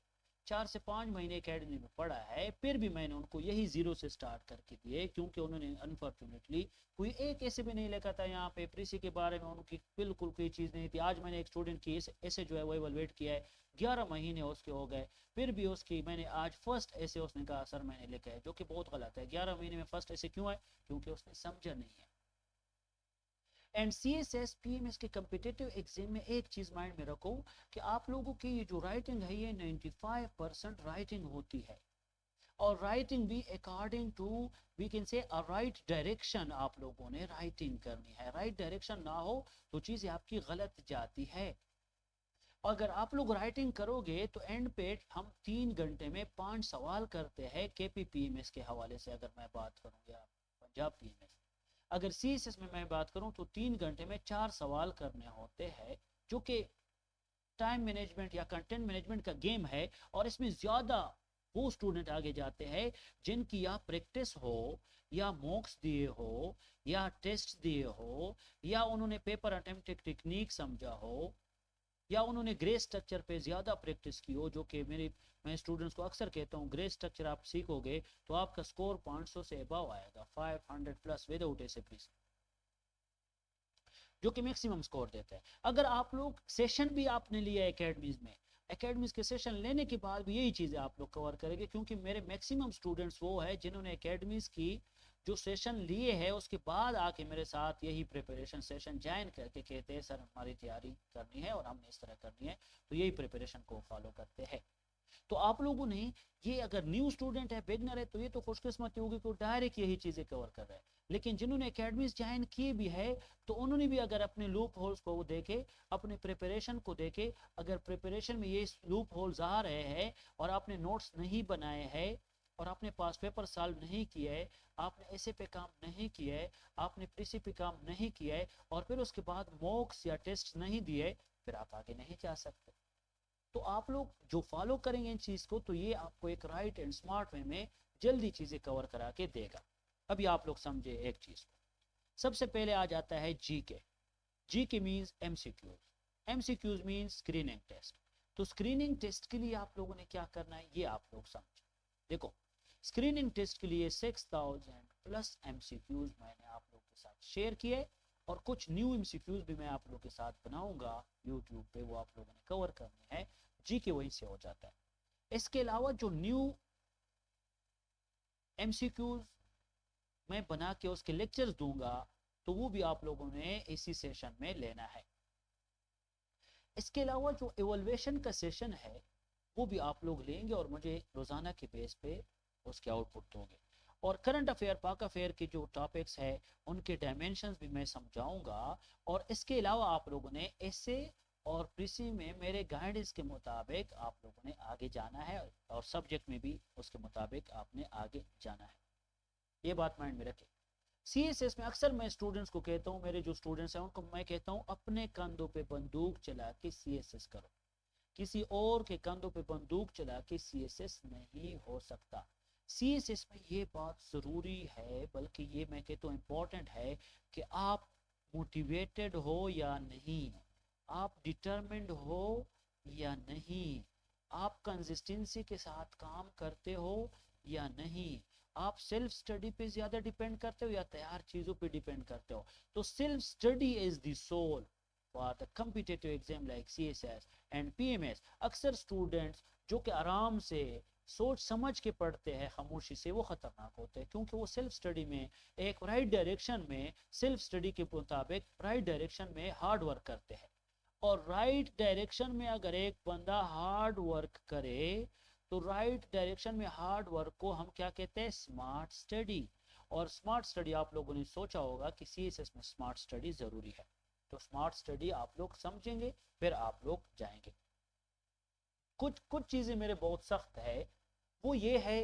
4 से 5 महीने एकेडमी में पढ़ा है। फिर भी मैंने उनको यही 0 से स्टार्ट करके दिए, क्योंकि उन्होंने अनफॉर्चुनेटली कोई एक ऐसे भी नहीं लिखा था यहाँ पे प्रीसी के बारे में, उनकी बिल्कुल कोई चीज़ नहीं थी। आज मैंने एक स्टूडेंट की ऐसे जो है वो एवलुएट किया है, 11 महीने उसके हो गए, फिर भी उसकी मैंने आज फर्स्ट ऐसे उसने कहा सर मैंने लिखा है, जो कि बहुत गलत है। 11 महीने में फर्स्ट ऐसे क्यों है, क्योंकि उसने समझा नहीं है। एंड CSS PMS के कम्पिटिटिव एग्जाम में एक चीज माइंड में रखो कि आप लोगों की ये जो राइटिंग है ये 95% राइटिंग होती है, और राइटिंग भी according to we can say a right direction आप लोगों ने राइटिंग करनी है। राइट डायरेक्शन ना हो तो चीजें आपकी गलत जाती है। अगर आप लोग राइटिंग करोगे तो एंड पे हम 3 घंटे में 5 सवाल करते हैं KPPMS के हवाले से, अगर मैं बात करूँ या पंजाब PMS। अगर CSS में मैं बात करूं तो 3 घंटे में 4 सवाल करने होते हैं, जो कि टाइम मैनेजमेंट या कंटेंट मैनेजमेंट का गेम है। और इसमें ज्यादा वो स्टूडेंट आगे जाते हैं जिनकी या प्रैक्टिस हो, या मॉक्स दिए हो, या टेस्ट दिए हो, या उन्होंने पेपर अटेम्प्ट टेक्निक समझा हो, या उन्होंने ग्रे स्ट्रक्चर पे ज्यादा प्रैक्टिस की हो। जो कि मैं स्टूडेंट्स को अक्सर कहता हूँ, ग्रे स्ट्रक्चर आप सीखोगे तो आपका स्कोर 500 से अबव आएगा, 500 प्लस विदाउट एसएपी, जो कि मैक्सिमम स्कोर देता है। अगर आप लोग सेशन भी आपने लिया एकेडमीज में, एकेडमीज के सेशन लेने के बाद भी यही चीजें आप लोग कवर करेंगे, क्योंकि मेरे मैक्सिमम स्टूडेंट्स वो है जिन्होंने एकेडमीज की जो सेशन लिए है उसके बाद आके मेरे साथ यही प्रिपरेशन सेशन ज्वाइन करके कहते हैं सर हमारी तैयारी करनी है और हमने इस तरह करनी है, तो यही प्रिपरेशन को फॉलो करते हैं। तो आप लोगों ने ये, अगर न्यू स्टूडेंट है, बिगनर है, तो ये तो खुशकिस्मती होगी कि डायरेक्ट यही चीजें कवर कर रहे हैं। लेकिन जिन्होंने एकेडमीज ज्वाइन किए भी है तो उन्होंने भी अगर अपने लूप होल्स को देखे, अपने प्रिपरेशन को देखे, अगर प्रिपरेशन में ये लूप होल्स आ रहे हैं और आपने नोट्स नहीं बनाए हैं, और आपने पास पेपर सॉल्व नहीं किया है, आपने ऐसे पे काम नहीं किया है, आपने प्रीसी पे काम नहीं किया है, और फिर उसके बाद मॉक्स या टेस्ट नहीं दिए, फिर आप आगे नहीं जा सकते। तो आप लोग जो फॉलो करेंगे इन चीज को, तो ये आपको एक राइट एंड स्मार्ट वे में जल्दी चीजें कवर करा के देगा। अभी आप लोग समझे एक चीज को। सबसे पहले आ जाता है GK. GK means MCQs, MCQs means screening test. तो स्क्रीनिंग टेस्ट के लिए आप लोगों ने क्या करना है ये आप लोग समझो। देखो, स्क्रीनिंग टेस्ट के लिए 6000 प्लस एमसीक्यूज मैंने आप लोग के साथ शेयर किए, और कुछ न्यू एमसीक्यूज भी मैं आप लोग के साथ बनाऊंगा यूट्यूब पे, वो आप लोगों ने कवर करने हैं। जीके वहीं से हो जाता है। इसके अलावा जो न्यू एमसीक्यूज मैं बना के उसके लेक्चर्स दूंगा, तो वो भी आप लोगों ने इसी सेशन में लेना है। इसके अलावा जो इवोल्यूशन का सेशन है वो भी आप लोग लेंगे और मुझे रोजाना के बेस पे उसके आउटपुट दोगे। और करंट अफेयर, पाक अफेयर के जो टॉपिक्स है उनके डायमेंशंस भी मैं समझाऊंगा। और इसके अलावा आप लोगों ने ऐसे और प्रीसी में मेरे गाइडेंस के मुताबिक आप लोगों ने आगे जाना है, और सब्जेक्ट में भी उसके मुताबिक आपने आगे जाना है। ये बात माइंड में रखें। CSS में अक्सर मैं स्टूडेंट्स को कहता हूँ, मेरे जो स्टूडेंट्स हैं उनको मैं कहता हूँ अपने कंधों पे बंदूक चला के CSS करो, किसी और के कंधों पे बंदूक चला के CSS नहीं हो सकता। CSS में ये बात जरूरी है, बल्कि ये मैं कहता हूँ इम्पोर्टेंट है कि आप मोटिवेटेड हो या नहीं, आप डिटरमिन्ड हो या नहीं, आप कंसिस्टेंसी के साथ काम करते हो या नहीं, आप सेल्फ स्टडी पे ज्यादा डिपेंड करते हो या तैयार चीजों पे डिपेंड करते हो। तो self study is the soul for the competitive exam like CSS and PMS। अक्सर स्टूडेंट्स जो कि आराम से सोच समझ के पढ़ते हैं खामोशी से, वो खतरनाक होते हैं, क्योंकि वो सेल्फ स्टडी में एक राइट डायरेक्शन में, सेल्फ स्टडी के मुताबिक राइट डायरेक्शन में हार्ड वर्क करते हैं। और राइट डायरेक्शन में अगर एक बंदा हार्ड वर्क करे, तो राइट डायरेक्शन में हार्ड वर्क को हम क्या कहते हैं, स्मार्ट स्टडी। और स्मार्ट स्टडी आप लोगों ने सोचा होगा कि CSS में स्मार्ट स्टडी जरूरी है, तो स्मार्ट स्टडी आप लोग समझेंगे फिर आप लोग जाएंगे। कुछ कुछ चीजें मेरे बहुत सख्त है, वो ये है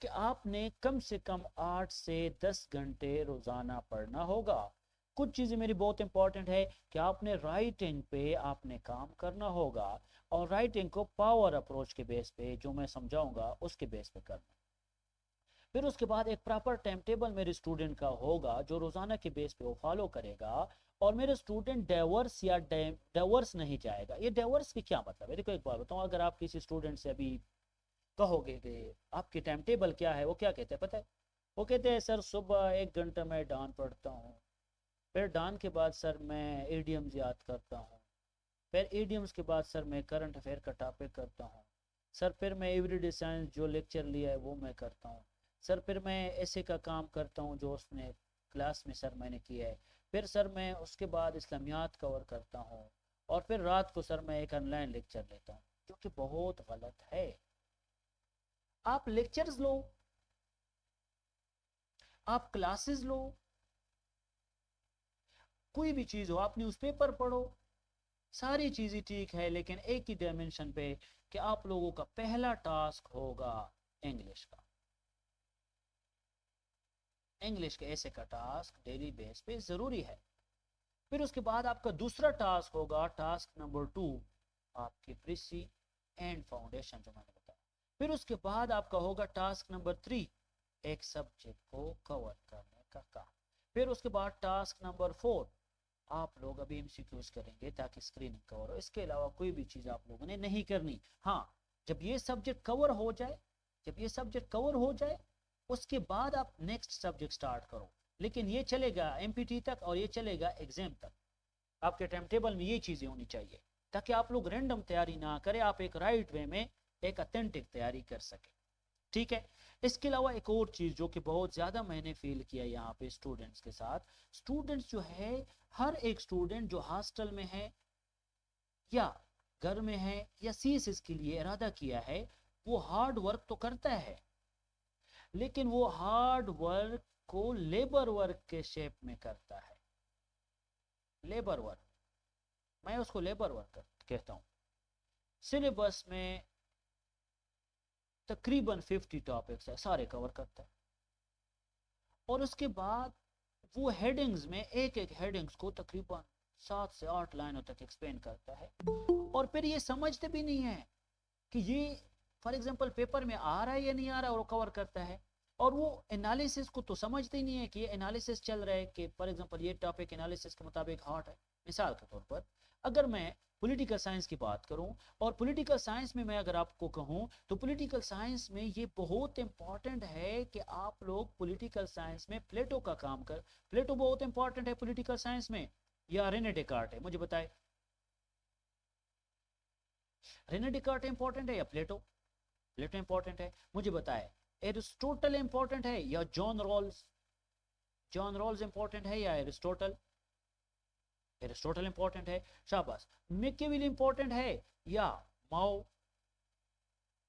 कि आपने कम से कम 8 से 10 घंटे रोजाना पढ़ना होगा। कुछ चीजें मेरी बहुत इंपॉर्टेंट है कि आपने राइटिंग पे आपने काम करना होगा, और राइटिंग को पावर अप्रोच के बेस पे जो मैं समझाऊंगा उसके बेस पे करना। फिर उसके बाद एक प्रॉपर टाइम टेबल मेरे स्टूडेंट का होगा जो रोजाना के बेस पे वो फॉलो करेगा, और मेरे स्टूडेंट डाइवर्स या डाइवर्स नहीं जाएगा। ये डाइवर्स की क्या मतलब है, देखो एक बात बताऊं, अगर आप किसी स्टूडेंट से अभी कहोगे कि आपकी टाइम टेबल क्या है, वो क्या कहते हैं पता है, वो कहते हैं सर सुबह 1 घंटा मैं डान पढ़ता हूँ, फिर डान के बाद सर मैं एडियम्स याद करता हूँ, फिर एडियम्स के बाद सर मैं करंट अफेयर का टॉपिक करता हूँ, सर फिर मैं एवरीडे साइंस जो लेक्चर लिया है वो मैं करता हूँ, सर फिर मैं ऐसे का काम करता हूँ जो उसने क्लास में सर मैंने किया है, फिर सर मैं उसके बाद इस्लामियात कवर करता हूँ, और फिर रात को सर मैं एक ऑनलाइन लेक्चर लेता हूँ, जो कि बहुत गलत है। आप लेक्चर्स लो, आप क्लासेस लो, कोई भी चीज हो, आप न्यूज़पेपर पढ़ो, सारी चीजें ठीक है, लेकिन एक ही डायमेंशन पे कि आप लोगों का पहला टास्क होगा इंग्लिश का। इंग्लिश के ऐसे का टास्क डेली बेस पे जरूरी है। फिर उसके बाद आपका दूसरा टास्क होगा, टास्क नंबर 2, आपकी प्रीसी एंड फाउंडेशन जो मैंने बताया। फिर उसके बाद आपका होगा टास्क नंबर 3, एक सब्जेक्ट को कवर करने का काम। फिर उसके बाद टास्क नंबर 4, आप लोग अभी एमसीक्यूज करेंगे ताकि स्क्रीनिंग कवर हो। इसके अलावा कोई भी चीज आप लोगों ने नहीं करनी। हाँ, जब ये सब्जेक्ट कवर हो जाए, जब ये सब्जेक्ट कवर हो जाए, उसके बाद आप नेक्स्ट सब्जेक्ट स्टार्ट करो। लेकिन ये चलेगा एमपीटी तक और ये चलेगा एग्जाम तक। आपके टाइम टेबल में ये चीजें होनी चाहिए, ताकि आप लोग रैंडम तैयारी ना करें, आप एक राइट वे में एक ऑथेंटिक तैयारी कर सके। ठीक है। इसके अलावा एक और चीज जो कि बहुत ज्यादा मैंने फील किया यहाँ पे स्टूडेंट्स के साथ, स्टूडेंट्स जो है, हर एक स्टूडेंट जो हॉस्टल में है या घर में है या सीएसएस के लिए इरादा किया है, वो हार्ड वर्क तो करता है, लेकिन वो हार्ड वर्क को लेबर वर्क के शेप में करता है। लेबर वर्क, मैं उसको लेबर वर्क कहता हूं। सिलेबस में तकरीबन 50 टॉपिक्स है, सारे कवर करता है, और उसके बाद वो हेडिंग्स में एक एक हेडिंग्स को तकरीबन 7 से 8 लाइनों तक एक्सप्लेन करता है, और फिर ये समझते भी नहीं है कि ये फॉर एग्जांपल पेपर में आ रहा है या नहीं आ रहा है, और वो कवर करता है। और वो एनालिसिस को तो समझते ही नहीं है कि ये एनालिसिस चल रहा है, कि फॉर एग्जांपल ये टॉपिक एनालिसिस के मुताबिक हॉट है। मिसाल के तौर पर अगर मैं पॉलिटिकल साइंस की बात करूं, और पॉलिटिकल साइंस में मैं अगर आपको कहूं, तो पॉलिटिकल साइंस में ये बहुत इंपॉर्टेंट है कि आप लोग पॉलिटिकल साइंस में प्लेटो का काम कर। प्लेटो बहुत इंपॉर्टेंट है पॉलिटिकल साइंस में, या रेने डेकार्ट है, मुझे बताए। रेने डेकार्ट इंपॉर्टेंट है या प्लेटो? प्लेटो इंपॉर्टेंट है, मुझे बताए। एरिस्टोटल इंपॉर्टेंट है या John Rawls? John Rawls important है या एरिस्टोटल? एरिस्टोटल इंपॉर्टेंट है, शाबाश। मैकियावेली इंपॉर्टेंट है या माओ?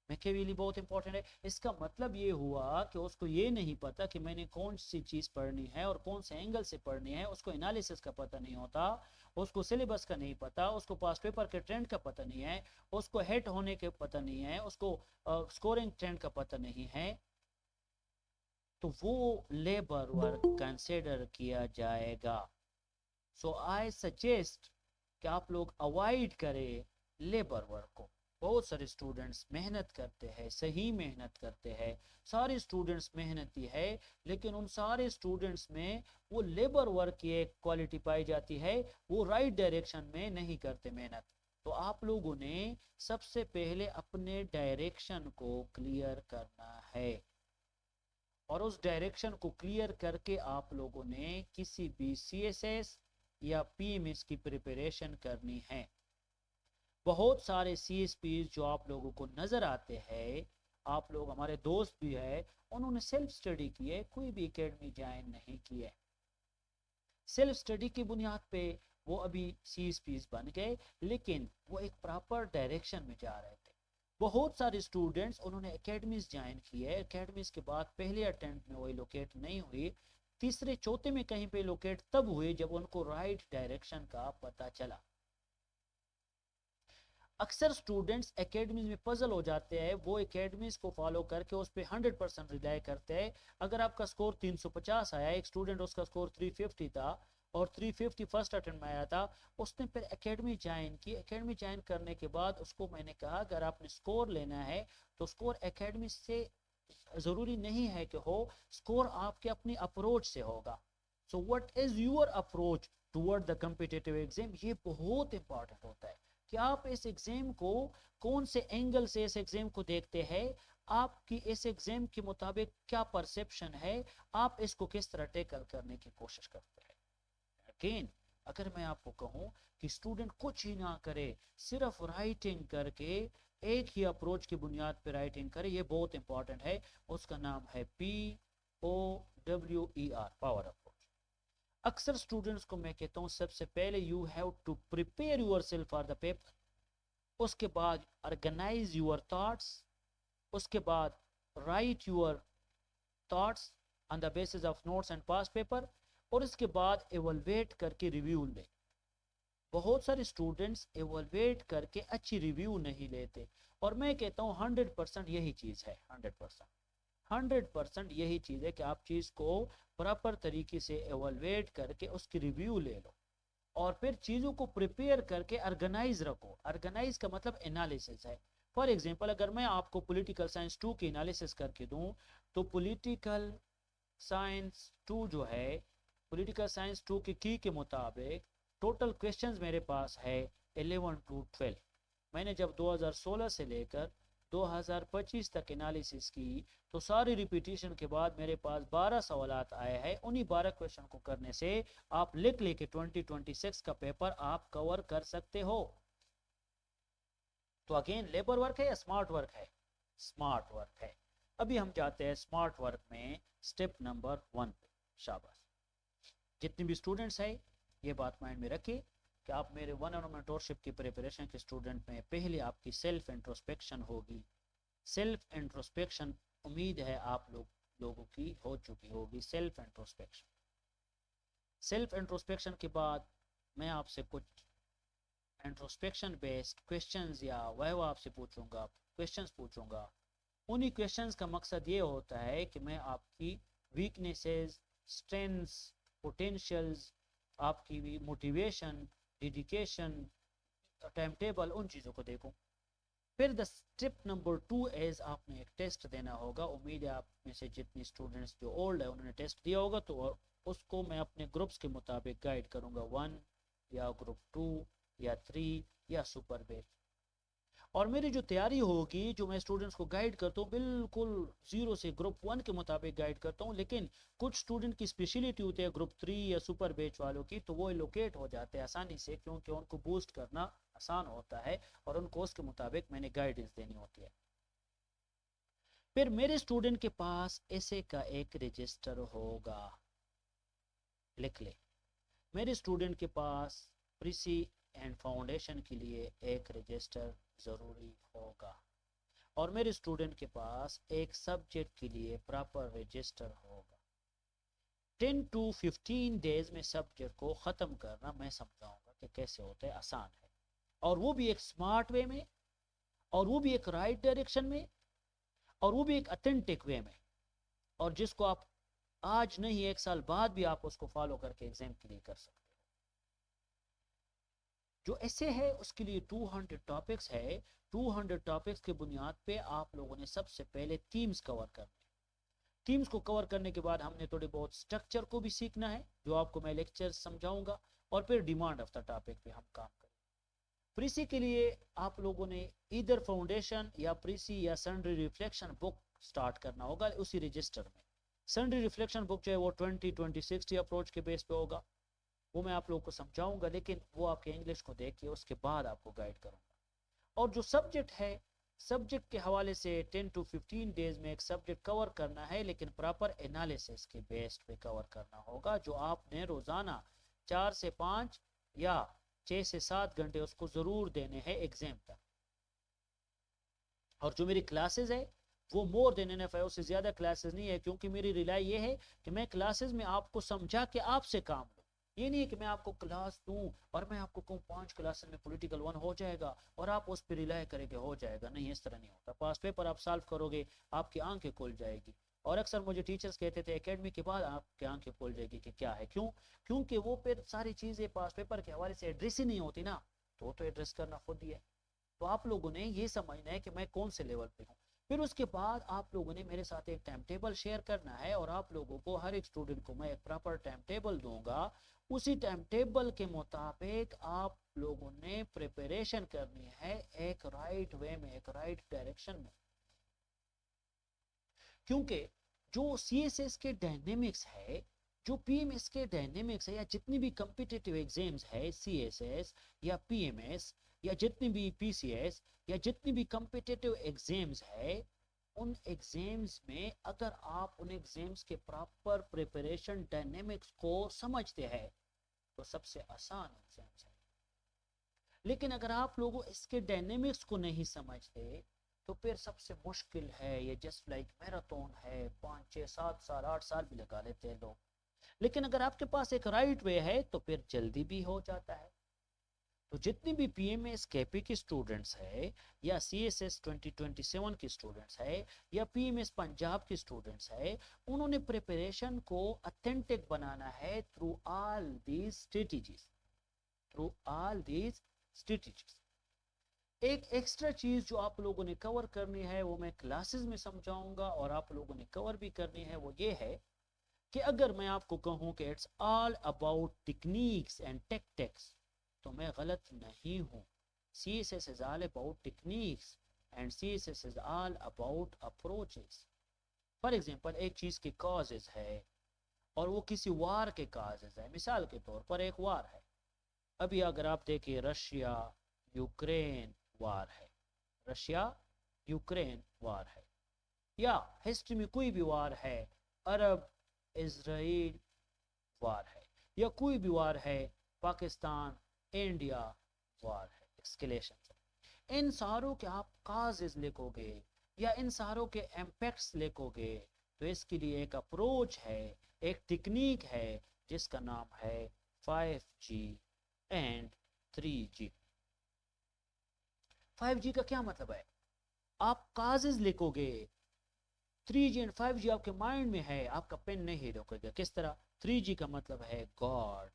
मैकियावेली बहुत इंपॉर्टेंट है। इसका मतलब ये हुआ कि उसको ये नहीं पता कि मैंने कौन सी चीज पढ़नी है और कौन से एंगल से पढ़नी है, उसको एनालिसिस का पता नहीं होता, उसको सिलेबस का नहीं पता, उसको पास पेपर के ट्रेंड का पता नहीं है, उसको हेड होने के पता नहीं है, उसको स्कोरिंग ट्रेंड का पता नहीं है, तो वो लेबर वर्क कंसिडर किया जाएगा। सो आई सजेस्ट कि आप लोग अवॉइड करें लेबर वर्क को। बहुत सारे स्टूडेंट्स मेहनत करते हैं, सही मेहनत करते हैं, सारे स्टूडेंट्स मेहनती है, लेकिन उन सारे स्टूडेंट्स में वो लेबर वर्क की एक क्वालिटी पाई जाती है, वो राइट डायरेक्शन में नहीं करते मेहनत। तो आप लोगों ने सबसे पहले अपने डायरेक्शन को क्लियर करना है, और उस डायरेक्शन को क्लियर करके आप लोगों ने किसी भी सीएसएस या पीएमएस की प्रिपरेशन करनी है। बहुत सारे सीएसपी जो आप लोगों को नजर आते हैं, आप लोग हमारे दोस्त भी है, उन्होंने सेल्फ स्टडी की है, कोई भी एकेडमी ज्वाइन नहीं की है। सेल्फ स्टडी की बुनियाद पे वो अभी सीएसपी बन गए, लेकिन वो एक प्रॉपर डायरेक्शन में जा रहे थे। बहुत सारे स्टूडेंट्स उन्होंने एकेडमीज ज्वाइन की है, एकेडमीज के बाद पहले अटेम्प्ट में वो लोकेट नहीं हुई, तीसरे चौथे में कहीं पे लोकेट तब हुए जब उनको राइट डायरेक्शन का पता चला। अक्सर स्टूडेंट्स एकेडमीज में पजल हो जाते हैं, वो एकेडमीज को फॉलो करके उस पर 100% रिलाय करते हैं। अगर आपका स्कोर 350 आया, एक स्टूडेंट उसका स्कोर 350 था और 350 फर्स्ट अटेम्प्ट में आया था, उसने फिर एकेडमी ज्वाइन की। एकेडमी ज्वाइन करने के बाद उसको मैंने कहा अगर आपने स्कोर लेना है तो स्कोर एकेडमी से जरूरी नहीं है कि हो, स्कोर आपके अपनी अप्रोच से होगा। So what is your approach toward the competitive exam, ये बहुत इंपॉर्टेंट होता है कि आप इस एग्जाम को कौन से एंगल से इस एग्जाम को देखते हैं, आपकी इस एग्जाम के मुताबिक क्या परसेप्शन है, आप इसको किस तरह टेकल करने की कोशिश करते हैं। अगेन अगर मैं आपको कहूं कि स्टूडेंट कुछ ही ना करे, सिर्फ राइटिंग करके एक ही अप्रोच की बुनियाद पर राइटिंग करे, ये बहुत इंपॉर्टेंट है। उसका नाम है POWER, पावर अप्रोच। अक्सर स्टूडेंट्स को मैं कहता हूँ सबसे पहले you have to prepare yourself for the paper, उसके बाद ऑर्गेनाइज यूर थॉट्स, उसके बाद write your thoughts on the basis of notes and past paper, और इसके बाद एवलुएट करके रिव्यू ले। बहुत सारे स्टूडेंट्स एवलुएट करके अच्छी रिव्यू नहीं लेते, और मैं कहता हूँ 100% यही चीज़ है। 100% यही चीज़ है कि आप चीज़ को प्रॉपर तरीके से एवलुएट करके उसकी रिव्यू ले लो, और फिर चीज़ों को प्रिपेयर करके ऑर्गेनाइज रखो। ऑर्गेनाइज का मतलब एनालिसिस है। फॉर एग्जांपल, अगर मैं आपको पॉलिटिकल साइंस 2 की एनालिसिस करके दूं, तो पॉलिटिकल साइंस 2 जो है, पॉलिटिकल साइंस 2 की की के मुताबिक टोटल क्वेश्चंस मेरे पास है 11 to 12। मैंने जब 2016 से लेकर 2025 तक एनालिसिस की, तो सारी रिपीटिशन के बाद मेरे पास 12 सवालात आए हैं। उन्हीं 12 क्वेश्चन को करने से आप लिख लेके 2026 का पेपर आप कवर कर सकते हो। तो अगेन लेबर वर्क है या स्मार्ट वर्क है? स्मार्ट वर्क है। अभी हम जाते हैं स्मार्ट वर्क में स्टेप नंबर 1 पे। शाबाश, जितने भी स्टूडेंट्स हैं ये बात माइंड में रखिए कि आप मेरे वन ऑन वन मेंटोरशिप की प्रिपरेशन के स्टूडेंट में पहले आपकी सेल्फ इंट्रोस्पेक्शन होगी। सेल्फ इंट्रोस्पेक्शन उम्मीद है आप लोगों की हो चुकी होगी। सेल्फ इंट्रोस्पेक्शन के बाद मैं आपसे कुछ इंट्रोस्पेक्शन बेस्ड क्वेश्चंस या वह आपसे पूछूंगा, क्वेश्चंस पूछूंगा। उन्हीं क्वेश्चंस का मकसद ये होता है कि मैं आपकी वीकनेसेस, स्ट्रेंथ्स, पोटेंशियल्स, आपकी मोटिवेशन, डेडिकेशन, टाइम टेबल, उन चीज़ों को देखूं। फिर द स्टेप नंबर 2 इज आपने एक टेस्ट देना होगा। उम्मीद है आप में से जितने स्टूडेंट्स जो ओल्ड है उन्होंने टेस्ट दिया होगा, तो उसको मैं अपने ग्रुप्स के मुताबिक गाइड करूंगा, 1 या ग्रुप 2 या 3 या सुपर बैच। और मेरी जो तैयारी होगी, जो मैं स्टूडेंट्स को गाइड करता हूँ, बिल्कुल 0 से ग्रुप 1 के मुताबिक गाइड करता हूँ। लेकिन कुछ स्टूडेंट की स्पेशलिटी होती है ग्रुप 3 या सुपर बैच वालों की, तो वो लोकेट हो जाते हैं आसानी से, क्योंकि उनको बूस्ट करना आसान होता है और उनको उसके मुताबिक मैंने गाइडेंस देनी होती है। फिर मेरे स्टूडेंट के पास ऐसे का एक रजिस्टर होगा, लिख ले। मेरे स्टूडेंट के पास प्रीसी एंड फाउंडेशन के लिए एक रजिस्टर जरूरी होगा, और मेरे स्टूडेंट के पास एक सब्जेक्ट के लिए प्रॉपर रजिस्टर होगा। 10 to 15 डेज में सब्जेक्ट को ख़त्म करना मैं समझाऊंगा कि कैसे होता है। आसान है, और वो भी एक स्मार्ट वे में, और वो भी एक राइट डायरेक्शन में, और वो भी एक ऑथेंटिक वे में, और जिसको आप आज नहीं 1 साल बाद भी आप उसको फॉलो करके एग्जाम क्लियर कर सकते हो। जो ऐसे है उसके लिए 200 टॉपिक्स है। 200 टॉपिक्स के बुनियाद पे आप लोगों ने सबसे पहले थीम्स कवर करने। थीम्स को कवर करने के बाद हमने थोड़ी बहुत स्ट्रक्चर को भी सीखना है, जो आपको मैं लेक्चर समझाऊंगा, और फिर डिमांड ऑफ द टॉपिक पे हम काम करें। प्रीसी के लिए आप लोगों ने इधर फाउंडेशन या प्रीसी या सन्ड्री रिफ्लेक्शन बुक स्टार्ट करना होगा उसी रजिस्टर में। सन्ड्री रिफ्लेक्शन बुक जो है वो 20-20-60 अप्रोच के बेस पे होगा, वो मैं आप लोगों को समझाऊंगा, लेकिन वो आपके इंग्लिश को देखिए, उसके बाद आपको गाइड करूंगा। और जो सब्जेक्ट है, सब्जेक्ट के हवाले से 10 to 15 डेज में एक सब्जेक्ट कवर करना है, लेकिन प्रॉपर एनालिसिस के बेस पे कवर करना होगा, जो आपने रोजाना 4 से 5 या 6 से 7 घंटे उसको जरूर देने हैं एग्जाम तक। और जो मेरी क्लासेस है वो मोर देन एनफ है, उससे ज्यादा क्लासेस नहीं है, क्योंकि मेरी रिलाई ये है कि मैं क्लासेस में आपको समझा के आपसे काम लूं। ये नहीं है कि मैं आपको क्लास दूं और मैं आपको कहूँ 5 क्लासेस में पॉलिटिकल 1 हो जाएगा और आप उस पर रिलाई करेंगे हो जाएगा। नहीं, इस तरह नहीं होता। पास पेपर आप सॉल्व करोगे, आपकी आंखें खुल जाएगी। और अक्सर मुझे टीचर्स कहते थे एकेडमी के बाद आपकी आंखें खुल जाएगी कि क्या है, क्यों? क्योंकि वो फिर सारी चीजें पास पेपर के हवाले से एड्रेस ही नहीं होती ना, तो एड्रेस करना खुद ही है। तो आप लोगों ने ये समझना है कि मैं कौन से लेवल पे हूँ। फिर उसके बाद आप लोगों ने मेरे साथ एक टाइम टेबल शेयर करना है, और आप लोगों को हर एक स्टूडेंट को मैं एक प्रॉपर टाइम टेबल दूंगा। उसी टाइम टेबल के मुताबिक आप लोगों ने प्रिपरेशन करनी है, एक राइट वे में, एक राइट डायरेक्शन में। क्योंकि जो CSS के डायनेमिक्स है, जो PMS के डायनेमिक्स है, या जितनी भी कम्पिटिटिव एग्जाम्स है CSS या PMS या जितनी भी PCS या जितनी भी कम्पिटिटिव एग्जाम्स है, उन एग्जाम्स में अगर आप उन एग्जाम्स के प्रॉपर प्रिपरेशन डायनेमिक्स को समझते हैं तो सबसे आसान एग्जाम्स है। लेकिन अगर आप लोग इसके डायनेमिक्स को नहीं समझते तो फिर सबसे मुश्किल है। ये जस्ट लाइक मैराथन है, 5 6 7 साल 8 साल भी लगा लेते हैं लोग। लेकिन अगर आपके पास एक राइट वे है तो फिर जल्दी भी हो जाता है। तो जितनी भी पीएमएस केपी की स्टूडेंट्स है या सीएसएस 2027 की स्टूडेंट्स है या पीएमएस पंजाब की स्टूडेंट्स है, उन्होंने प्रिपरेशन को ऑथेंटिक बनाना है through all these strategies, through all these strategies. एक एक्स्ट्रा चीज जो आप लोगों ने कवर करनी है वो मैं क्लासेस में समझाऊंगा और आप लोगों ने कवर भी करनी है, वो ये है कि अगर मैं आपको कहूं कि it's all about techniques and tactics तो मैं गलत नहीं हूं। CSS is all about techniques and CSS is all about approaches। For example एक चीज के कॉजेज है और वो किसी वार के कॉजेज है। मिसाल के तौर पर एक वार है, अभी अगर आप देखिए रशिया यूक्रेन वार है, रशिया यूक्रेन वार है, या हिस्ट्री में कोई भी वार है, अरब इजराइल वार है, या कोई भी वार है, पाकिस्तान इंडिया वार है, एस्केलेशन। इन सारों के आप काजेस लिखोगे या इन सारों के इम्पैक्ट्स लिखोगे तो इसके लिए एक अप्रोच है, एक टेक्निक है जिसका नाम है 5G एंड 3G। 5G का क्या मतलब है? आप काजेस लिखोगे, 3G एंड 5G आपके माइंड में है, आपका पेन नहीं रोकेगा। किस तरह? 3G का मतलब है God,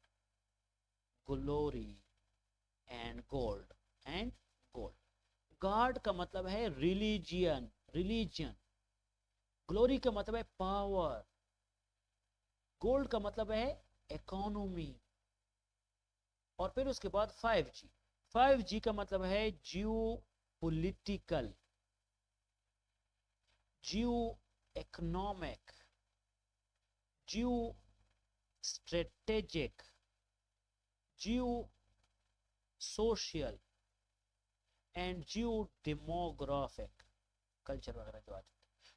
glory and gold, and gold. God का मतलब है रिलीजियन, रिलीजन। ग्लोरी का मतलब है पावर। गोल्ड का मतलब है इकोनॉमी। और फिर उसके बाद 5G। 5G का मतलब है जियो political, Jio economic, geo strategic, Jio social and Jio demographic, culture वगैरह जो आ जाते हैं।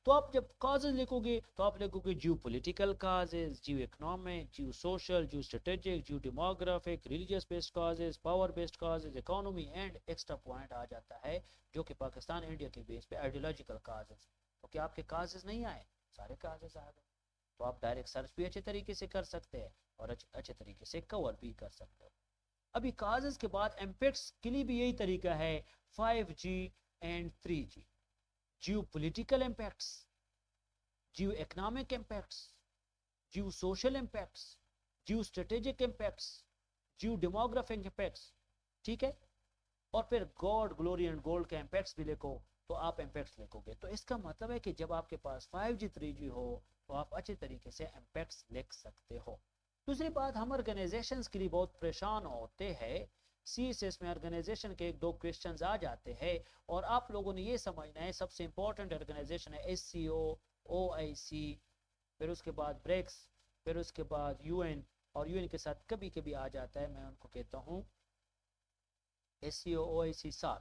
तो आप जब कॉजेज लिखोगे तो आप लिखोगे geopolitical causes, geo economic, geo social, geostrategic, geo demographic, religious based causes, power based causes, economy, and extra point आ जाता है जो कि पाकिस्तान इंडिया के बेस पे आइडियोलॉजिकल कॉजेज। तो क्या आपके कॉजेज नहीं आए? सारे कॉजेज आ गए। तो आप डायरेक्ट सर्च भी अच्छे तरीके से कर सकते हैं और अच्छे तरीके से कवर भी कर सकते हो। अभी काजेस के बाद इम्पैक्ट्स के लिए भी यही तरीका है, 5G and 3G। Jio political impacts, Jio economic impacts, Jio social impacts, geo strategic impacts, Jio demographic impacts, ठीक है। और फिर गॉड, ग्लोरी एंड गोल्ड के इम्पैक्ट्स भी लिखो तो आप इम्पैक्ट्स लिखोगे। तो इसका मतलब है कि जब आपके पास 5G 3G हो तो आप अच्छे तरीके से इम्पैक्ट्स लिख सकते हो। दूसरी बात, हम ऑर्गेनाइजेशंस के लिए बहुत परेशान होते हैं। CSS में ऑर्गेनाइजेशन के 1 2 क्वेश्चंस आ जाते हैं और आप लोगों ने ये समझना है सबसे इंपॉर्टेंट ऑर्गेनाइजेशन है SCO, OIC, फिर उसके बाद ब्रिक्स, फिर उसके बाद UN, और UN के साथ कभी कभी आ जाता है, मैं उनको कहता हूँ SCO, OIC, SAR।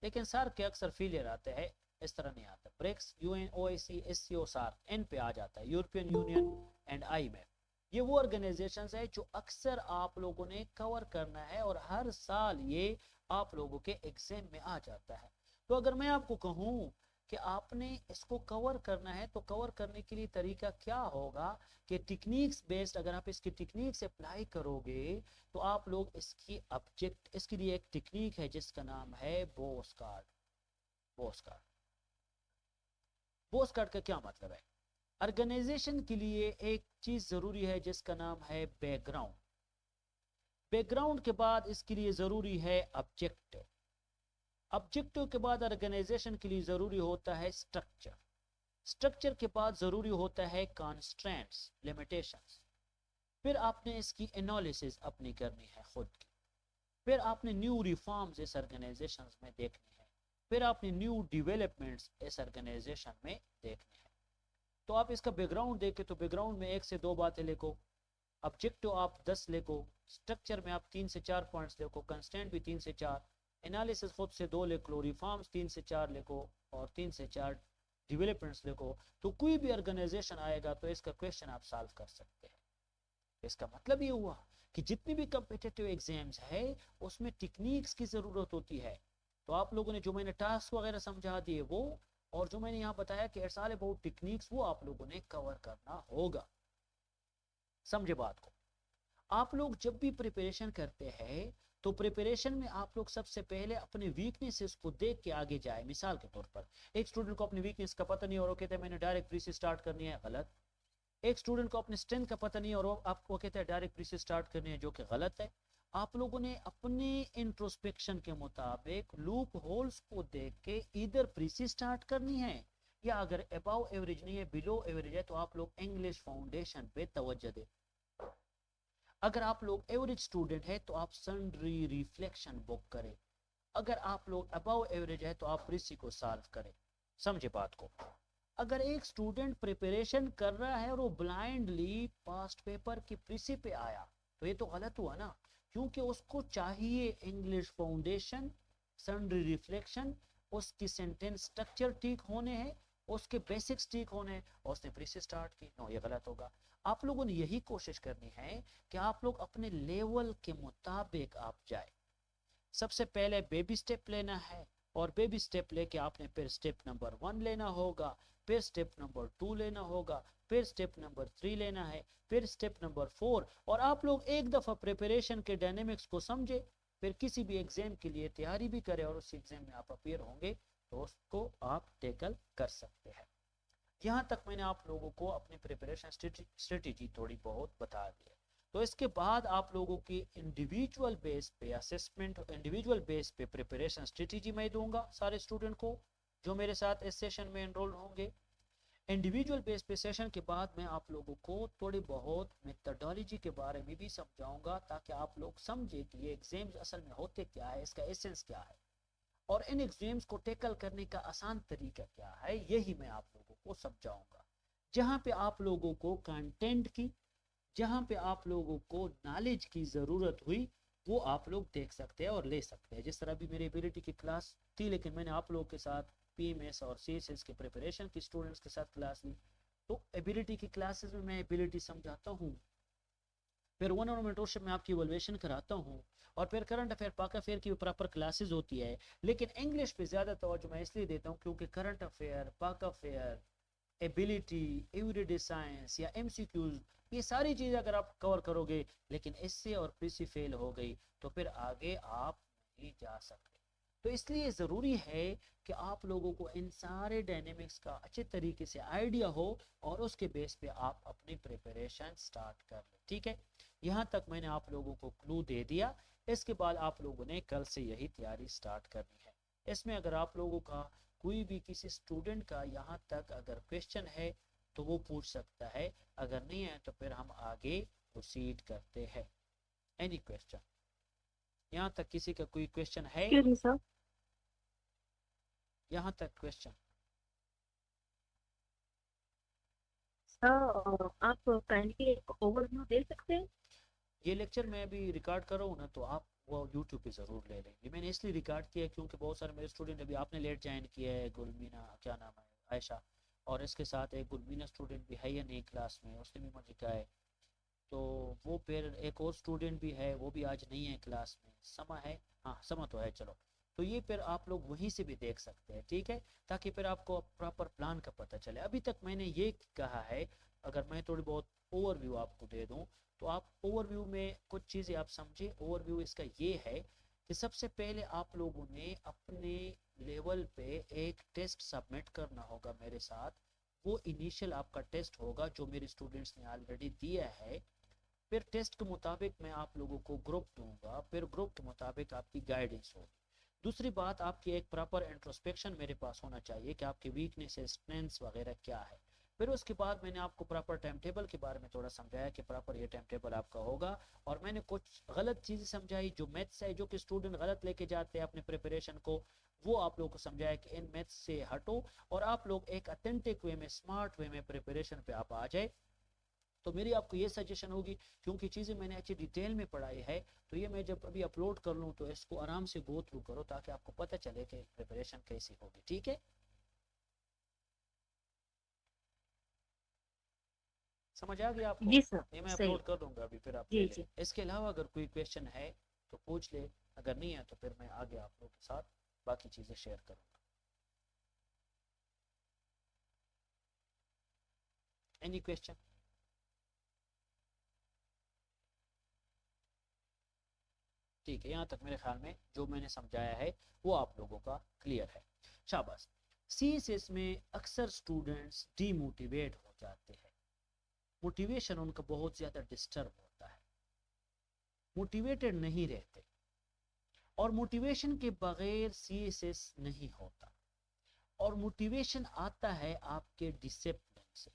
लेकिन SAR के अक्सर फेलियर आते हैं, इस तरह नहीं आता। BRICS, UN, OIC, SCO, SAR इन पे आ जाता है, यूरोपियन यूनियन एंड IMF। ये वो ऑर्गेनाइजेशंस है जो अक्सर आप लोगों ने कवर करना है और हर साल ये आप लोगों के एग्जाम में आ जाता है। तो अगर मैं आपको कहूँ कि आपने इसको कवर करना है तो कवर करने के लिए तरीका क्या होगा कि टेक्निक्स बेस्ड, अगर आप इसकी टेक्निक्स अप्लाई करोगे तो आप लोग इसकी ऑब्जेक्ट, इसके लिए एक टेक्निक है जिसका नाम है Bose card. Bose card, Bose card का क्या मतलब है? ऑर्गेनाइजेशन के लिए एक चीज जरूरी है जिसका नाम है बैकग्राउंड। बैकग्राउंड के बाद इसके लिए जरूरी है ऑब्जेक्टिव। ऑब्जेक्टिव के बाद ऑर्गेनाइजेशन के लिए जरूरी होता है स्ट्रक्चर। स्ट्रक्चर के बाद जरूरी होता है कॉन्स्ट्रेंट्स, लिमिटेशंस। फिर आपने इसकी एनालिसिस अपनी करनी है खुद की। फिर आपने न्यू रिफॉर्म्स इस ऑर्गेनाइजेशन में देखनी है। फिर आपने न्यू डेवलपमेंट्स इस ऑर्गेनाइजेशन में देखनी है। तो आप इसका बैकग्राउंड देखें तो बैकग्राउंड में 1 से 2 बातें लिखो, ऑब्जेक्टिव आप 10 लिखो, स्ट्रक्चर में आप 3 से 4 पॉइंट्स लिखो, कंस्टेंट भी 3 से 4, एनालिसिस खुद से 2 लिख लो, रिफॉर्म्स 3 से 4 लिखो और 3 से 4 डेवलपमेंट्स लिखो, तो कोई भी ऑर्गेनाइजेशन आएगा तो इसका क्वेश्चन आप सॉल्व कर सकते हैं। इसका मतलब ये हुआ कि जितनी भी कम्पिटिटिव एग्जाम्स है उसमें टेक्निक्स की जरूरत होती है। तो आप लोगों ने जो मैंने टास्क वगैरह समझा दिए वो, और जो मैंने यहाँ बताया कि इट्स ऑल अबाउट टेक्निक्स, वो आप लोगों ने कवर करना होगा। समझे बात को? आप लोग जब भी प्रिपरेशन करते हैं तो प्रिपरेशन में आप लोग सबसे पहले अपने वीकनेसेस को देख के आगे जाए। मिसाल के तौर पर एक स्टूडेंट को अपनी वीकनेस का पता नहीं और वो कहते हैं मैंने डायरेक्ट प्री से स्टार्ट करनी है, गलत। एक स्टूडेंट को अपने स्ट्रेंथ का पता नहीं और वो आपको कहते हैं डायरेक्ट प्री से स्टार्ट करनी है, जो कि गलत है। आप लोगों ने अपने इंट्रोस्पेक्शन के मुताबिक लूप होल्स को देख के इधर प्री से स्टार्ट करनी है, या अगर अबव एवरेज नहीं है बिलो एवरेज है तो आप लोग इंग्लिश फाउंडेशन पे तवज्जो दें। अगर आप लोग एवरेज स्टूडेंट है तो आप सन्ड्री रिफ्लेक्शन बुक करें। अगर आप लोग अबव एवरेज है तो आप प्रीसी को सॉल्व करें। समझे बात को? अगर एक स्टूडेंट प्रिपरेशन कर रहा है और वो ब्लाइंडली पास्ट पेपर की प्रीसी पे आया तो ये तो गलत हुआ ना, क्योंकि उसको चाहिए इंग्लिश फाउंडेशन, सन्ड्री रिफ्लेक्शन, उसकी सेंटेंस स्ट्रक्चर ठीक होने हैं, उसके बेसिक्स ठीक होने हैं, और उसने प्रीसी स्टार्ट की। नो, ये गलत होगा। आप लोगों ने यही कोशिश करनी है कि आप लोग अपने लेवल के मुताबिक आप जाए। सबसे पहले बेबी स्टेप लेना है, और बेबी स्टेप लेके आपने फिर स्टेप नंबर 1 लेना होगा, फिर स्टेप नंबर 2 लेना होगा, फिर स्टेप नंबर 3 लेना है, फिर स्टेप नंबर 4। और आप लोग एक दफा प्रिपरेशन के डायनेमिक्स को समझे, फिर किसी भी एग्जाम के लिए तैयारी भी करें और उस एग्जाम में आप अपियर होंगे तो उसको आप टेकल कर सकते हैं। यहाँ तक मैंने आप लोगों को अपनी प्रिपरेशन स्ट्रेटेजी थोड़ी बहुत बता दी है। तो इसके बाद आप लोगों की इंडिविजुअल बेस पे असेसमेंट, इंडिविजुअल बेस पे प्रिपरेशन स्ट्रेटेजी मैं दूंगा सारे स्टूडेंट को जो मेरे साथ इस सेशन में एनरोल होंगे। इंडिविजुअल बेस पे सेशन के बाद मैं आप लोगों को थोड़ी बहुत मेथडोलॉजी के बारे में भी समझाऊंगा, ताकि आप लोग समझे कि ये एग्जाम्स असल में होते क्या है, इसका एसेंस क्या है, और इन एग्जाम्स को टैकल करने का आसान तरीका क्या है, यही मैं आप लोगों को समझाऊंगा। जहां पे आप लोगों को कंटेंट की, जहां पे आप लोगों को नॉलेज की ज़रूरत हुई, वो आप लोग देख सकते हैं और ले सकते हैं। जिस तरह भी मेरी एबिलिटी की क्लास थी, लेकिन मैंने आप लोगों के साथ पीएमएस और सीएसएस के प्रिपरेशन की स्टूडेंट्स के साथ क्लास ली, तो एबिलिटी की क्लासेस में मैं एबिलिटी समझाता हूँ, फिर 1 ऑन मेंटरशिप में आपकी इवैल्यूएशन कराता हूँ, और फिर करंट अफेयर पाक अफेयर की प्रॉपर क्लासेस होती है। लेकिन इंग्लिश पे ज़्यादा तवज्जो मैं इसलिए देता हूँ क्योंकि करंट अफेयर, पाक अफेयर, एबिलिटी, एवरीडे साइंस या एमसीक्यूज, ये सारी चीज़ें अगर आप कवर करोगे, लेकिन इससे और पीसी फेल हो गई तो फिर आगे आप नहीं जा सकते। तो इसलिए ज़रूरी है कि आप लोगों को इन सारे डायनेमिक्स का अच्छे तरीके से आइडिया हो और उसके बेस पे आप अपनी प्रिपरेशन स्टार्ट कर लें। ठीक है, यहाँ तक मैंने आप लोगों को क्लू दे दिया। इसके बाद आप लोगों ने कल से यही तैयारी स्टार्ट करनी है। इसमें अगर आप लोगों का कोई भी किसी स्टूडेंट का यहाँ तक अगर क्वेश्चन है तो वो पूछ सकता है, अगर नहीं है तो फिर हम आगे प्रोसीड करते हैं। Any question? यहाँ तक किसी का कोई क्वेश्चन है? यहाँ तक क्वेश्चन? आप काइंडली एक ओवरव्यू दे सकते हैं? ये लेक्चर मैं अभी रिकॉर्ड कर रहा हूँ ना, तो आप वो यूट्यूब पे ज़रूर ले लेंगे। मैंने इसलिए रिकॉर्ड किया है क्योंकि बहुत सारे मेरे स्टूडेंट, अभी आपने लेट ज्वाइन किया है, गुलमीना क्या नाम है, आयशा, और इसके साथ एक गुलमीना स्टूडेंट भी है या नई क्लास में, उसने भी मुझे कहा है। तो वो फिर एक और स्टूडेंट भी है, वो भी आज नहीं है क्लास में, समा है, हाँ समा तो है, चलो। तो ये फिर आप लोग वहीं से भी देख सकते हैं, ठीक है, ताकि फिर आपको प्रॉपर प्लान का पता चले। अभी तक मैंने ये कहा है, अगर मैं थोड़ी बहुत ओवरव्यू आपको दे दूं तो आप ओवरव्यू में कुछ चीज़ें आप समझे। ओवरव्यू इसका ये है कि सबसे पहले आप लोगों ने अपने लेवल पे एक टेस्ट सबमिट करना होगा मेरे साथ। वो इनिशियल आपका टेस्ट होगा जो मेरे स्टूडेंट्स ने ऑलरेडी दिया है। फिर टेस्ट के मुताबिक मैं आप लोगों को ग्रुप दूंगा, फिर ग्रुप के मुताबिक आपकी गाइडेंस होगी। दूसरी बात, आपकी एक प्रॉपर इंट्रोस्पेक्शन मेरे पास होना चाहिए कि आपके वीकनेसेस, स्ट्रेंथ्स वगैरह क्या है। फिर उसके बाद मैंने आपको प्रॉपर टाइम टेबल के बारे में थोड़ा समझाया कि प्रॉपर ये टाइम टेबल आपका होगा। और मैंने कुछ गलत चीज़ें समझाई जो मैथ्स है, जो कि स्टूडेंट गलत लेके जाते हैं अपने प्रिपरेशन को, वो आप लोगों को समझाया कि इन मैथ्स से हटो और आप लोग एक अथेंटिक वे में, स्मार्ट वे में प्रिपरेशन पे आप आ जाए। तो मेरी आपको ये सजेशन होगी, क्योंकि चीज़ें मैंने अच्छी डिटेल में पढ़ाई है, तो ये मैं जब अभी अपलोड कर लूँ तो इसको आराम से गो थ्रू करो ताकि आपको पता चले कि प्रिपरेशन कैसी होगी। ठीक है? समझ आ गया आपको? जी सर, ये मैं सही। अपलोड कर दूंगा अभी, फिर आप ले जी लें। जी। इसके अलावा अगर कोई क्वेश्चन है तो पूछ ले, अगर नहीं है तो फिर मैं आगे आप लोगों के साथ बाकी चीज़ें शेयर करूँगा। Any question? ठीक है, यहाँ तक मेरे ख्याल में जो मैंने समझाया है वो आप लोगों का क्लियर है। शाबाश। सीएसएस में अक्सर स्टूडेंट्स डीमोटिवेट हो जाते हैं, मोटिवेशन उनका बहुत ज़्यादा डिस्टर्ब होता है, मोटिवेटेड नहीं रहते, और मोटिवेशन के बगैर सीएसएस नहीं होता। और मोटिवेशन आता है आपके डिसिप्लिन से,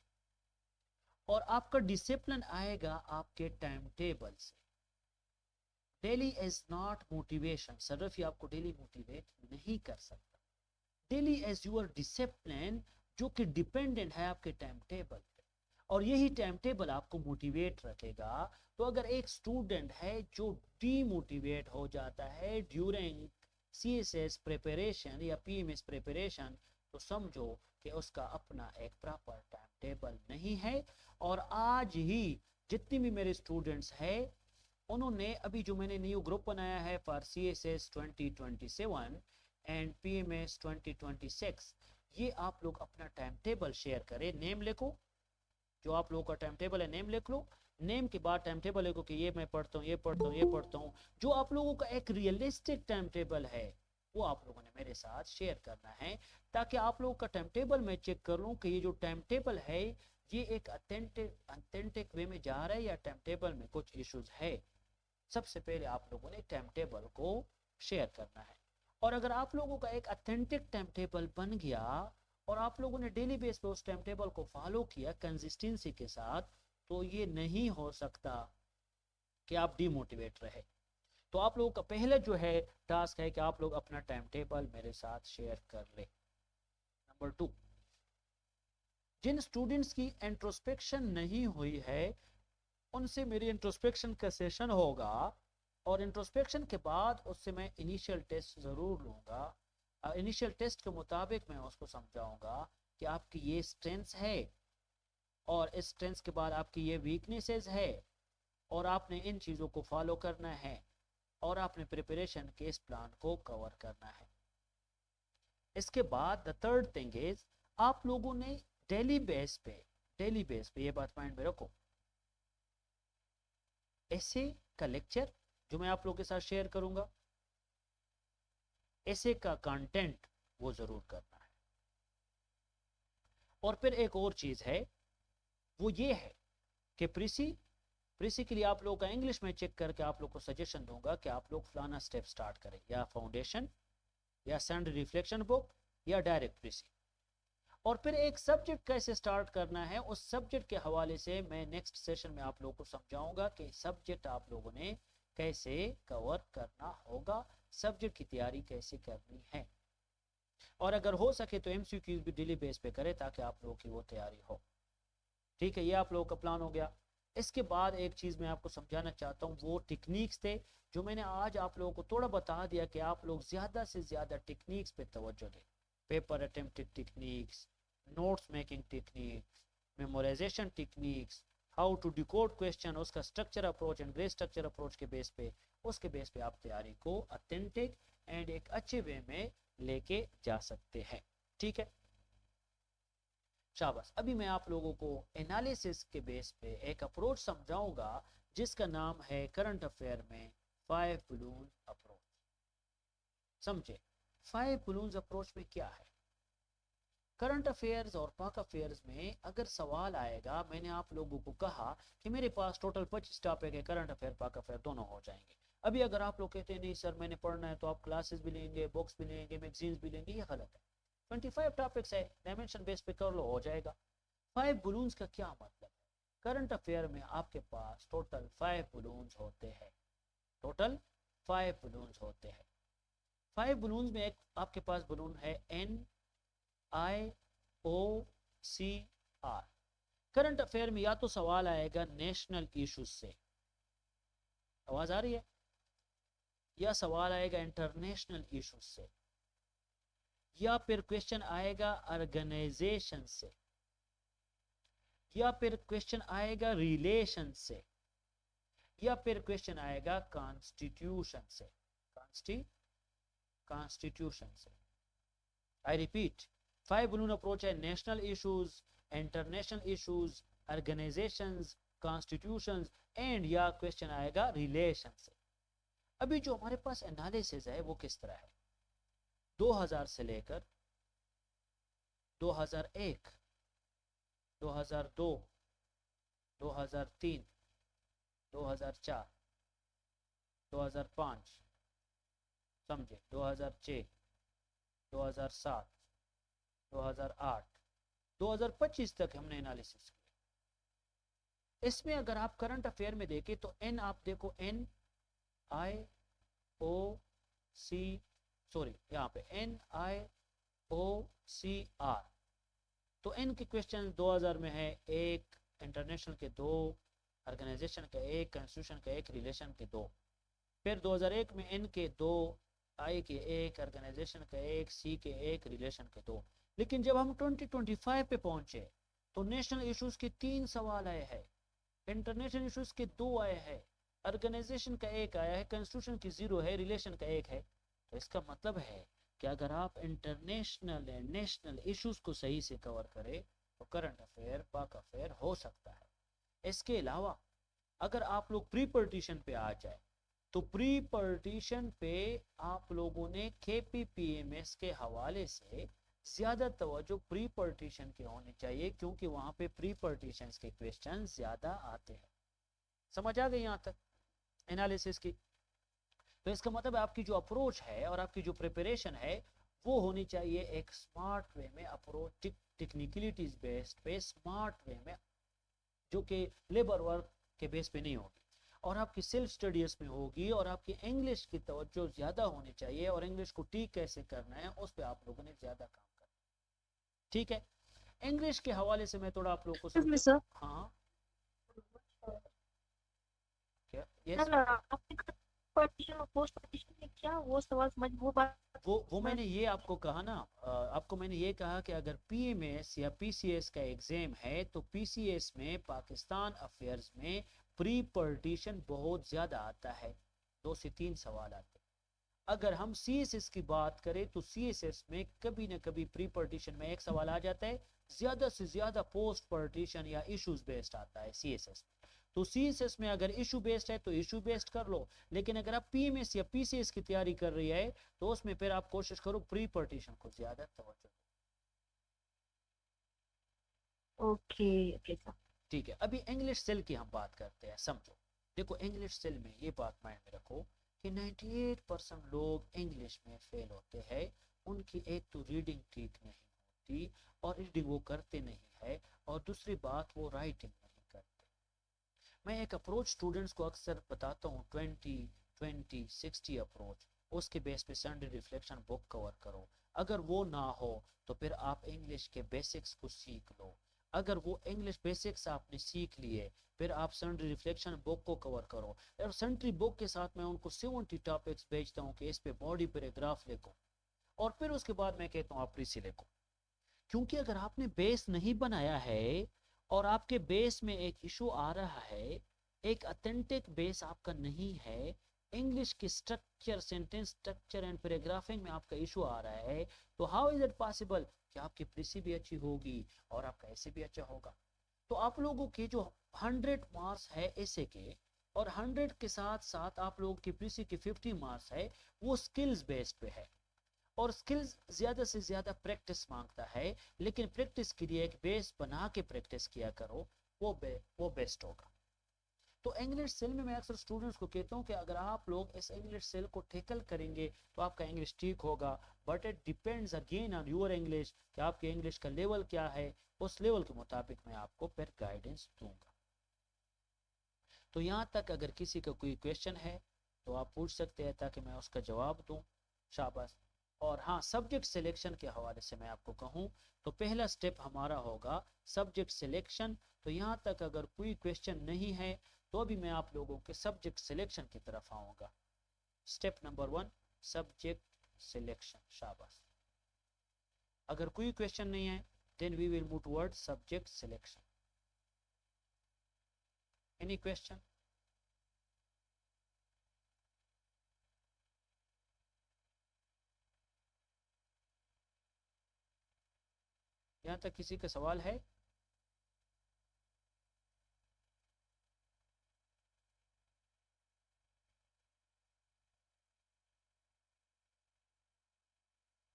और आपका डिसिप्लिन आएगा आपके टाइम टेबल से। डेली इज नॉट मोटिवेशन, सिर्फ ही आपको डेली मोटिवेट नहीं कर सकता। डेली एज यूर डिसिप्लिन, जो कि डिपेंडेंट है आपके टाइम टेबल पे, और यही टाइम टेबल आपको मोटिवेट रखेगा। तो अगर एक स्टूडेंट है जो डीमोटिवेट हो जाता है ड्यूरिंग सीएसएस प्रिपरेशन या पीएमएस प्रिपरेशन, तो समझो कि उसका अपना एक प्रॉपर टाइम टेबल नहीं है। और आज ही जितनी भी मेरे स्टूडेंट्स हैं, उन्होंने अभी जो मैंने न्यू ग्रुप बनाया है फॉर सीएसएस 2027 एंड पीएमएस 2026, ये आप लोग अपना टाइम टेबल शेयर करें, नेम लिखो, जो आप लोगों का टाइम टेबल है नेम लिख लो, नेम के बाद टाइम टेबल लिखो कि ये मैं पढ़ता हूँ, ये पढ़ता हूँ, ये पढ़ता हूँ। जो आप लोगों का एक रियलिस्टिक टाइम टेबल है वो आप लोगों ने मेरे साथ शेयर करना है, ताकि आप लोगों का टाइम टेबल मैं चेक कर लूँ कि ये जो टाइम टेबल है ये एक अथेंटिक वे में जा रहा है या टाइम टेबल में कुछ इश्यूज है। सबसे पहले आप लोगों ने टाइम टेबल को शेयर करना है। और अगर आप लोगों का एक अथेंटिक टाइम टेबल बन गया और आप लोगों ने डेली बेस पे उस टाइम टेबल को फॉलो किया कंसिस्टेंसी के साथ, तो ये नहीं हो सकता कि आप डिमोटिवेट रहे। तो आप लोगों का पहले जो है टास्क है कि आप लोग अपना टाइम टेबल मेरे साथ शेयर कर ले। नंबर 2, जिन स्टूडेंट्स की इंट्रोस्पेक्शन नहीं हुई है उनसे मेरी इंट्रोस्पेक्शन का सेशन होगा, और इंट्रोस्पेक्शन के बाद उससे मैं इनिशियल टेस्ट ज़रूर लूँगा। इनिशियल टेस्ट के मुताबिक मैं उसको समझाऊंगा कि आपकी ये स्ट्रेंथ्स है और इस स्ट्रेंथ्स के बाद आपकी ये वीकनेसेस है, और आपने इन चीज़ों को फॉलो करना है, और आपने प्रिपरेशन के इस प्लान को कवर करना है। इसके बाद द थर्ड थिंग इज, आप लोगों ने डेली बेस पे ये बात माइंड में रखो, ऐसे का लेक्चर जो मैं आप लोगों के साथ शेयर करूंगा, ऐसे का कंटेंट वो जरूर करना है। और फिर एक और चीज है, वो ये है कि प्रीसी के लिए आप लोगों का इंग्लिश में चेक करके आप लोग को सजेशन दूंगा कि आप लोग फलाना स्टेप स्टार्ट करें, या फाउंडेशन, या सैंड रिफ्लेक्शन बुक, या डायरेक्ट प्रीसी। और फिर एक सब्जेक्ट कैसे स्टार्ट करना है, उस सब्जेक्ट के हवाले से मैं नेक्स्ट सेशन में आप लोगों को समझाऊंगा कि सब्जेक्ट आप लोगों ने कैसे कवर करना होगा, सब्जेक्ट की तैयारी कैसे करनी है। और अगर हो सके तो एमसीक्यूज भी डेली बेस पे करें ताकि आप लोगों की वो तैयारी हो। ठीक है, ये आप लोगों का प्लान हो गया। इसके बाद एक चीज़ मैं आपको समझाना चाहता हूँ, वो टेक्निक्स थे जो मैंने आज आप लोगों को थोड़ा बता दिया कि आप लोग ज़्यादा से ज़्यादा टेक्निक्स पे तवज्जो दें। Paper attempted techniques, notes making techniques, memorization techniques, how to decode question, उसका structure approach and grey structure approach के बेस पे, उसके बेस पे आप तैयारी को अथेंटिक एंड एक अच्छे वे में लेके जा सकते हैं। ठीक है, शाबाश। अभी मैं आप लोगों को एनालिसिस के बेस पे एक अप्रोच समझाऊंगा जिसका नाम है करंट अफेयर में 5 बलून अप्रोच। समझे 5 बलून अप्रोच में क्या है? करंट अफेयर्स और पाक अफेयर्स में अगर सवाल आएगा, मैंने आप लोगों को कहा कि मेरे पास टोटल 25 टॉपिक है, करंट अफेयर पाक अफेयर दोनों हो जाएंगे। अभी अगर आप लोग कहते हैं नहीं सर मैंने पढ़ना है, तो आप क्लासेस भी लेंगे, बुक्स भी लेंगे, मैगजीन्स भी लेंगे, ये गलत है। 25 टॉपिक्स है, डायमेंशन बेस पे कर लो, हो जाएगा। 5 बलून्स का क्या मतलब है? करंट अफेयर में आपके पास टोटल 5 बलून्स होते हैं, टोटल 5 बलून्स होते हैं। 5 बलून्स में एक आपके पास बलून है NIOCR। करंट अफेयर में या तो सवाल आएगा नेशनल इश्यूज से, आवाज आ रही है, या सवाल आएगा इंटरनेशनल इश्यूज से, या फिर क्वेश्चन आएगा ऑर्गेनाइजेशन से, या फिर क्वेश्चन आएगा रिलेशन से, या फिर क्वेश्चन आएगा कॉन्स्टिट्यूशन से, कॉन्स्टिट्यूशन से। आई रिपीट, 5 बलून अप्रोच है national issues, international issues, organisations, constitutions and, या क्वेश्चन आएगा रिलेशन से। अभी जो हमारे पास एनालिसिस है वो किस तरह है, 2000 से लेकर 2001, 2002, 2003, 2004, 2005, समझे, 2006, 2007, 2008, 2025 तक हमने एनालिसिस किया। इसमें अगर आप करंट अफेयर में देखें तो एन, आप देखो एन आई ओ सी, सॉरी यहाँ पे NIOCR, तो एन के क्वेश्चन 2000 में है 1, इंटरनेशनल के 2, ऑर्गेनाइजेशन का 1, कॉन्स्टिट्यूशन का 1, रिलेशन के 2। फिर 2001 में एन के 2, आई के 1, ऑर्गेनाइजेशन का 1, सी के 1, रिलेशन के 2। लेकिन जब हम 2025 पे पहुंचे तो नेशनल इश्यूज के 3 सवाल आए हैं, इंटरनेशनल इश्यूज के 2 आए हैं, ऑर्गेनाइजेशन का 1 आया है, कॉन्स्टिट्यूशन की 0 है, रिलेशन का 1 है। तो इसका मतलब है कि अगर आप इंटरनेशनल एंड नेशनल इश्यूज को सही से कवर करें तो करंट अफेयर, पाक अफेयर हो सकता है। इसके अलावा अगर आप लोग प्री पार्टीशन पे आ जाए तो प्री पार्टीशन पे आप लोगों ने KPPMS के हवाले से ज्यादा तवज्जो प्री पार्टीशन के होने चाहिए, क्योंकि वहां पे प्री पार्टीशन के क्वेश्चन ज्यादा आते हैं। समझ आ गई यहाँ तक एनालिसिस की? तो इसका मतलब आपकी जो अप्रोच है और आपकी जो प्रिपरेशन है वो होनी चाहिए एक स्मार्ट वे में अप्रोच, टेक्निकलिटीज बेस्ड पे, स्मार्ट वे में, जो कि लेबर वर्क के बेस पे नहीं होगी, और आपकी सेल्फ स्टडीज में होगी, और आपकी इंग्लिश की तवज्जो ज्यादा होनी चाहिए, और इंग्लिश को टीक कैसे करना है उस पर आप लोगों ने ज्यादा काम करना। ठीक है, इंग्लिश के हवाले से मैं थोड़ा आप लोगों को समझा। सर हाँ क्या, ना यस, ना आपने पार्टीशन और पोस्ट पार्टीशन में क्या वो सवाल समझ वो बात वो मैं मैंने ये आपको कहा ना, आपको मैंने ये कहा कि अगर PMS या PCS का एग्जाम है तो PCS में, पाकिस्तान अफेयर्स में प्री पार्टीशन बहुत ज्यादा आता है, 2 से 3 सवाल आते हैं। अगर हम CSS की बात करें तो CSS में कभी ना कभी प्री पार्टीशन में 1 सवाल आ जाता है, ज्यादा से ज्यादा पोस्ट पार्टीशन या इश्यूज बेस्ड आता है CSS में। तो CSS में अगर इशू बेस्ड है तो इशू बेस्ड कर लो, लेकिन अगर आप PMS या PCS की तैयारी कर रही है तो उसमें फिर आप कोशिश करो प्री पार्टीशन को ज्यादा तवज्जो। Okay okay sir. ठीक है, अभी इंग्लिश सेल की हम बात करते हैं। समझो, देखो इंग्लिश सेल में ये बात माइंड में रखो कि 98% लोग इंग्लिश में फेल होते हैं। उनकी एक तो रीडिंग ठीक नहीं होती, और रीडिंग वो करते नहीं है, और दूसरी बात वो राइटिंग नहीं करते। मैं एक अप्रोच स्टूडेंट्स को अक्सर बताता हूँ, 20-20-60 अप्रोच, उसके बेस पे संडे रिफ्लेक्शन बुक कवर करो। अगर वो ना हो तो फिर आप इंग्लिश के बेसिक्स को सीख लो। अगर वो इंग्लिश बेसिक्स आपने सीख लिए, फिर आप संडे रिफ्लेक्शन बुक को कवर करो, और संडे बुक के साथ मैं उनको 70 टॉपिक्स भेजता हूँ कि इस पे बॉडी पैराग्राफ लिखो, और फिर उसके बाद मैं कहता हूँ आप प्रीसी लिखो। क्योंकि अगर आपने बेस नहीं बनाया है और आपके बेस में एक इशू आ रहा है, एक ऑथेंटिक बेस आपका नहीं है, इंग्लिश की structure, sentence structure and paragraphing में आपका इशू आ रहा है, तो हाउ इज इट पॉसिबल कि आपकी प्रीसी भी अच्छी होगी और आपका ऐसे भी अच्छा होगा? तो आप लोगों के जो 100 मार्क्स है ऐसे के, और 100 के साथ साथ आप लोगों की प्रीसी के 50 मार्क्स है, वो स्किल्स बेस्ड पे है, और स्किल्स ज्यादा से ज्यादा प्रैक्टिस मांगता है। लेकिन प्रैक्टिस के लिए एक बेस बना के प्रैक्टिस किया करो, वो बेस्ट होगा। तो इंग्लिश सेल में मैं अक्सर स्टूडेंट्स को कहता हूँ कि अगर आप लोग इस इंग्लिश सेल को टैकल करेंगे तो आपका इंग्लिश ठीक होगा, but it depends again on your English कि आपके इंग्लिश का लेवल क्या है। उस लेवल के मुताबिक मैं आपको फिर गाइडेंस दूंगा। तो यहाँ तक अगर किसी का कोई क्वेश्चन है तो आप पूछ सकते हैं ताकि मैं उसका जवाब दूं। शाबाश। और हाँ, सब्जेक्ट सिलेक्शन के हवाले से मैं आपको कहूँ तो पहला स्टेप हमारा होगा सब्जेक्ट सिलेक्शन। तो यहाँ तक अगर कोई क्वेश्चन नहीं है तो अभी मैं आप लोगों के सब्जेक्ट सिलेक्शन की तरफ आऊँगा। Step number 1, subject selection. शाबाश। अगर कोई क्वेश्चन नहीं है then we will move toward subject selection. Any question? यहाँ तक किसी का सवाल है?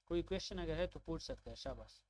कोई क्वेश्चन अगर है तो पूछ सकते हैं, शाबाश।